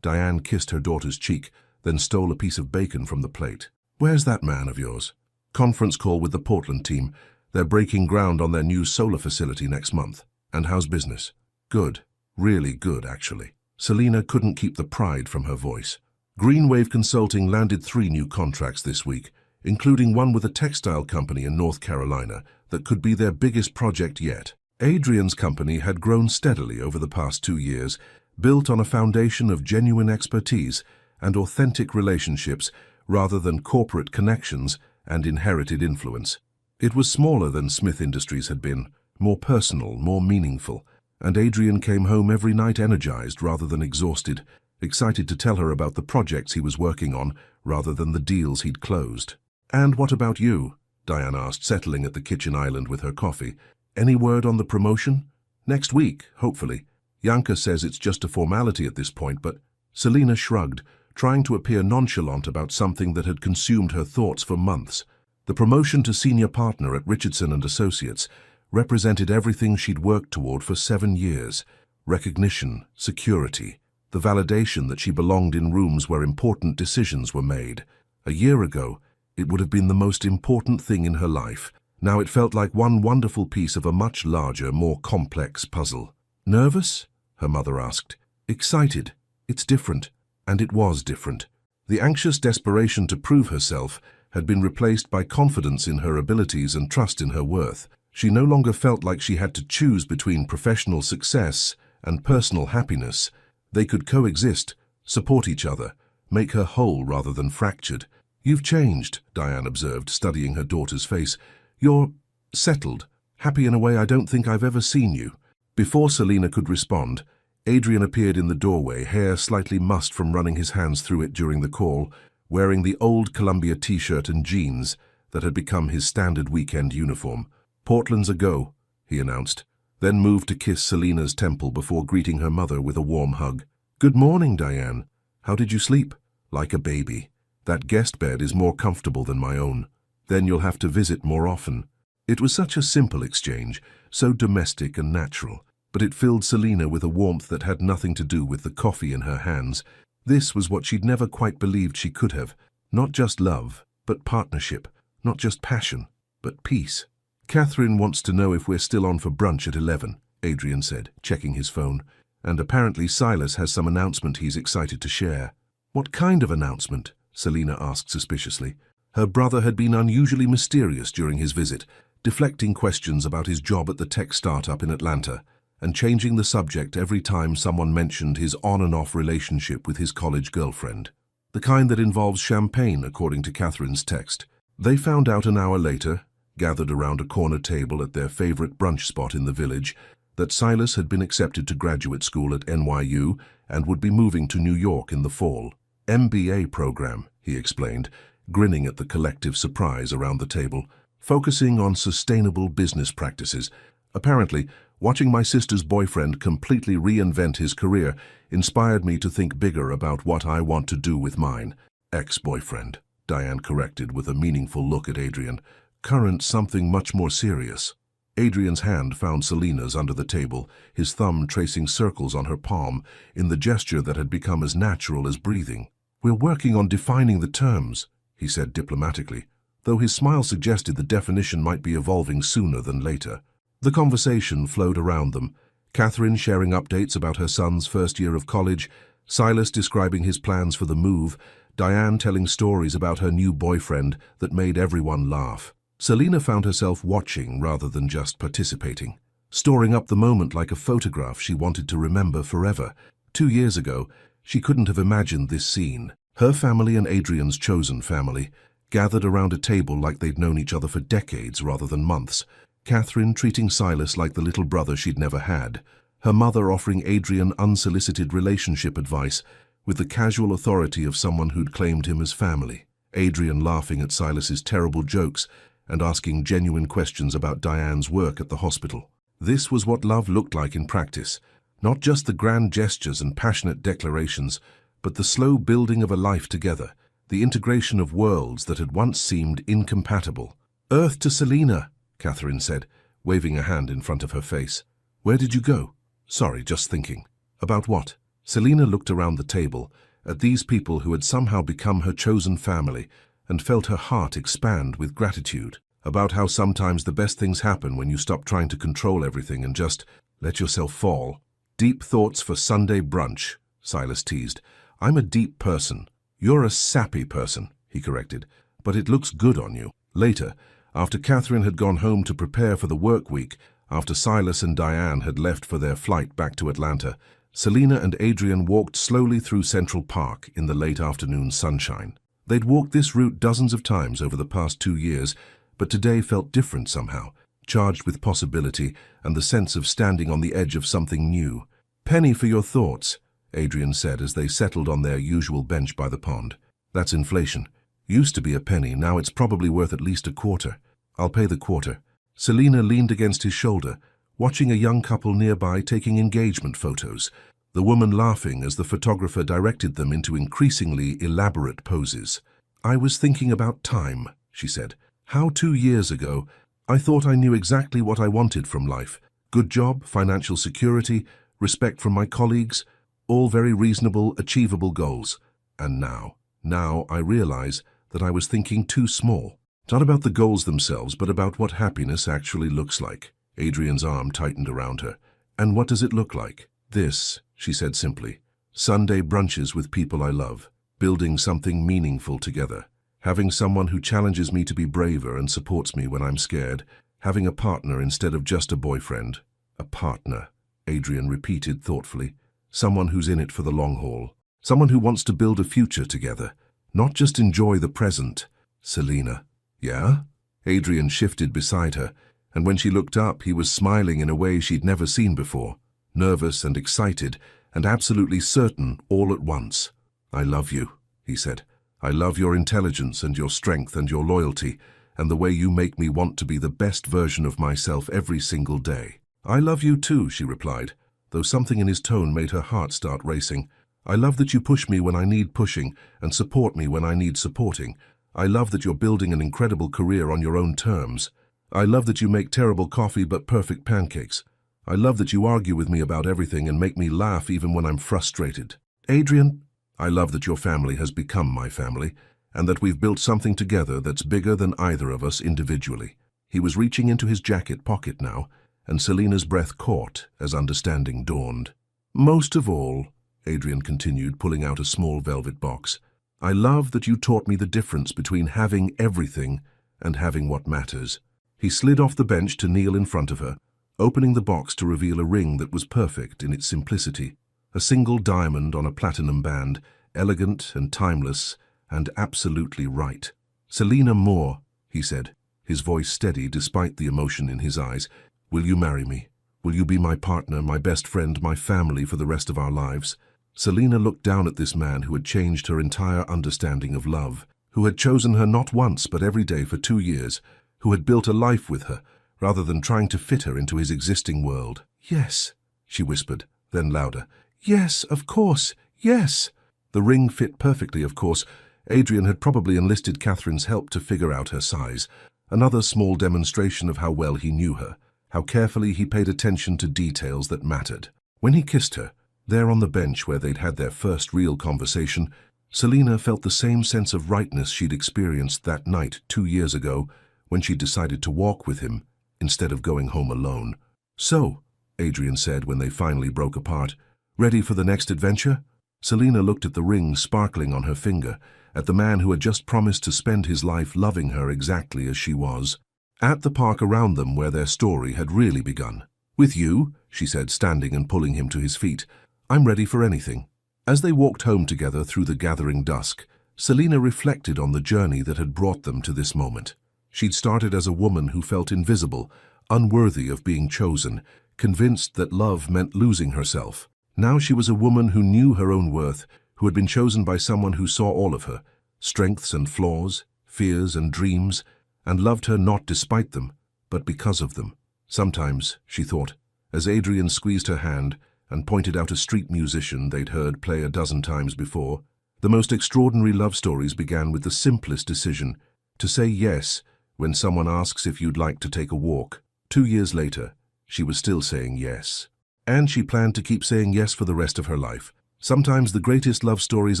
Diane kissed her daughter's cheek, then stole a piece of bacon from the plate. "Where's that man of yours?" "Conference call with the Portland team. They're breaking ground on their new solar facility next month. And how's business?" "Good. Really good, actually." Selina couldn't keep the pride from her voice. Greenwave Consulting landed 3 new contracts this week, including one with a textile company in North Carolina that could be their biggest project yet. Adrian's company had grown steadily over the past 2 years, built on a foundation of genuine expertise and authentic relationships rather than corporate connections and inherited influence. It was smaller than Smith Industries had been, more personal, more meaningful, and Adrian came home every night energized rather than exhausted, excited to tell her about the projects he was working on rather than the deals he'd closed. "And what about you?" Diane asked, settling at the kitchen island with her coffee. "Any word on the promotion?" "Next week, hopefully. Yanka says it's just a formality at this point, but—" Selina shrugged, trying to appear nonchalant about something that had consumed her thoughts for months. The promotion to senior partner at Richardson & Associates represented everything she'd worked toward for 7 years. Recognition, security, the validation that she belonged in rooms where important decisions were made. A year ago, it would have been the most important thing in her life. Now it felt like one wonderful piece of a much larger, more complex puzzle. "Nervous?" her mother asked. "Excited. It's different." And it was different. The anxious desperation to prove herself had been replaced by confidence in her abilities and trust in her worth. She no longer felt like she had to choose between professional success and personal happiness. They could coexist, support each other, make her whole rather than fractured. "You've changed," Diane observed, studying her daughter's face. "You're settled, happy in a way I don't think I've ever seen you." Before Selina could respond, Adrian appeared in the doorway, hair slightly mussed from running his hands through it during the call, wearing the old Columbia t-shirt and jeans that had become his standard weekend uniform. "Portland's a go," he announced, then moved to kiss Selina's temple before greeting her mother with a warm hug. "Good morning, Diane. How did you sleep?" "Like a baby. That guest bed is more comfortable than my own. Then you'll have to visit more often." It was such a simple exchange, so domestic and natural, but it filled Selina with a warmth that had nothing to do with the coffee in her hands. This was what she'd never quite believed she could have. Not just love, but partnership. Not just passion, but peace. "Catherine wants to know if we're still on for brunch at 11, Adrian said, checking his phone. "And apparently Silas has some announcement he's excited to share." "What kind of announcement?" Selina asked suspiciously. Her brother had been unusually mysterious during his visit, deflecting questions about his job at the tech startup in Atlanta. and changing the subject every time someone mentioned his on-and-off relationship with his college girlfriend. The kind that involves champagne, according to Catherine's text. They found out an hour later, gathered around a corner table at their favorite brunch spot in the village, that Silas had been accepted to graduate school at NYU and would be moving to New York in the fall. MBA program, he explained, grinning at the collective surprise around the table, focusing on sustainable business practices. Apparently, watching my sister's boyfriend completely reinvent his career inspired me to think bigger about what I want to do with mine. Ex-boyfriend, Diane corrected with a meaningful look at Adrian. Current something much more serious. Adrian's hand found Selena's under the table, his thumb tracing circles on her palm in the gesture that had become as natural as breathing. "We're working on defining the terms," he said diplomatically, though his smile suggested the definition might be evolving sooner than later. The conversation flowed around them, Catherine sharing updates about her son's first year of college, Silas describing his plans for the move, Diane telling stories about her new boyfriend that made everyone laugh. Selena found herself watching rather than just participating, storing up the moment like a photograph she wanted to remember forever. 2 years ago, she couldn't have imagined this scene. Her family and Adrian's chosen family, gathered around a table like they'd known each other for decades rather than months. Catherine treating Silas like the little brother she'd never had, her mother offering Adrian unsolicited relationship advice with the casual authority of someone who'd claimed him as family. Adrian laughing at Silas's terrible jokes and asking genuine questions about Diane's work at the hospital. This was what love looked like in practice, not just the grand gestures and passionate declarations, but the slow building of a life together, the integration of worlds that had once seemed incompatible. "Earth to Selena," Catherine said, waving a hand in front of her face. "Where did you go?" "Sorry, just thinking." "About what?" Selena looked around the table, at these people who had somehow become her chosen family, and felt her heart expand with gratitude. About how sometimes the best things happen when you stop trying to control everything and just let yourself fall. "Deep thoughts for Sunday brunch," Silas teased. "I'm a deep person." "You're a sappy person," he corrected, "but it looks good on you." Later, after Catherine had gone home to prepare for the work week, after Silas and Diane had left for their flight back to Atlanta, Selena and Adrian walked slowly through Central Park in the late afternoon sunshine. They'd walked this route dozens of times over the past 2 years, but today felt different somehow, charged with possibility and the sense of standing on the edge of something new. "Penny for your thoughts," Adrian said as they settled on their usual bench by the pond. "That's inflation. Used to be a penny, now it's probably worth at least a quarter." "I'll pay the quarter." Selena leaned against his shoulder, watching a young couple nearby taking engagement photos, the woman laughing as the photographer directed them into increasingly elaborate poses. "I was thinking about time," she said. "How 2 years ago, I thought I knew exactly what I wanted from life. Good job, financial security, respect from my colleagues, all very reasonable, achievable goals. And now I realize that I was thinking too small. Not about the goals themselves, but about what happiness actually looks like." Adrian's arm tightened around her. "And what does it look like?" "This," she said simply. "Sunday brunches with people I love, building something meaningful together, having someone who challenges me to be braver and supports me when I'm scared, having a partner instead of just a boyfriend." "A partner," Adrian repeated thoughtfully. "Someone who's in it for the long haul. Someone who wants to build a future together, not just enjoy the present." "Selena." "Yeah?" Adrian shifted beside her, and when she looked up, he was smiling in a way she'd never seen before, nervous and excited, and absolutely certain all at once. "I love you," he said. "I love your intelligence and your strength and your loyalty, and the way you make me want to be the best version of myself every single day." "I love you too," she replied, though something in his tone made her heart start racing. "I love that you push me when I need pushing and support me when I need supporting. I love that you're building an incredible career on your own terms. I love that you make terrible coffee but perfect pancakes. I love that you argue with me about everything and make me laugh even when I'm frustrated. Adrian, I love that your family has become my family and that we've built something together that's bigger than either of us individually." He was reaching into his jacket pocket now, and Selena's breath caught as understanding dawned. "Most of all," Adrian continued, pulling out a small velvet box, "I love that you taught me the difference between having everything and having what matters." He slid off the bench to kneel in front of her, opening the box to reveal a ring that was perfect in its simplicity. A single diamond on a platinum band, elegant and timeless, and absolutely right. "Selina Moore," he said, his voice steady despite the emotion in his eyes, "will you marry me? Will you be my partner, my best friend, my family for the rest of our lives?" Selina looked down at this man who had changed her entire understanding of love, who had chosen her not once but every day for 2 years, who had built a life with her, rather than trying to fit her into his existing world. "Yes," she whispered, then louder. "Yes, of course, yes." The ring fit perfectly, of course. Adrian had probably enlisted Catherine's help to figure out her size. Another small demonstration of how well he knew her, how carefully he paid attention to details that mattered. When he kissed her, there on the bench where they'd had their first real conversation, Selina felt the same sense of rightness she'd experienced that night 2 years ago when she decided to walk with him instead of going home alone. "So," Adrian said when they finally broke apart, "ready for the next adventure?" Selina looked at the ring sparkling on her finger, at the man who had just promised to spend his life loving her exactly as she was. At the park around them where their story had really begun. "With you," she said, standing and pulling him to his feet. "I'm ready for anything." As they walked home together through the gathering dusk, Selina reflected on the journey that had brought them to this moment. She'd started as a woman who felt invisible, unworthy of being chosen, convinced that love meant losing herself. Now she was a woman who knew her own worth, who had been chosen by someone who saw all of her, strengths and flaws, fears and dreams, and loved her not despite them, but because of them. Sometimes, she thought, as Adrian squeezed her hand and pointed out a street musician they'd heard play a dozen times before, the most extraordinary love stories began with the simplest decision, to say yes when someone asks if you'd like to take a walk. 2 years later, she was still saying yes. And she planned to keep saying yes for the rest of her life. Sometimes the greatest love stories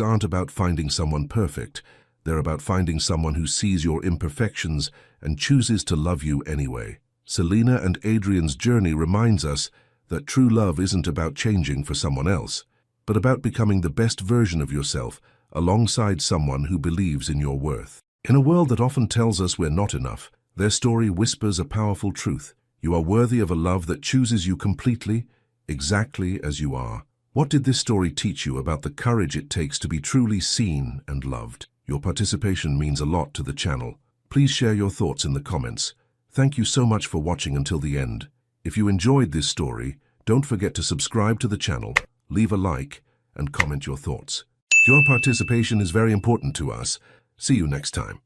aren't about finding someone perfect. They're about finding someone who sees your imperfections and chooses to love you anyway. Selina and Adrian's journey reminds us that true love isn't about changing for someone else, but about becoming the best version of yourself alongside someone who believes in your worth. In a world that often tells us we're not enough, their story whispers a powerful truth. You are worthy of a love that chooses you completely, exactly as you are. What did this story teach you about the courage it takes to be truly seen and loved? Your participation means a lot to the channel. Please share your thoughts in the comments. Thank you so much for watching until the end. If you enjoyed this story, don't forget to subscribe to the channel, leave a like, and comment your thoughts. Your participation is very important to us. See you next time.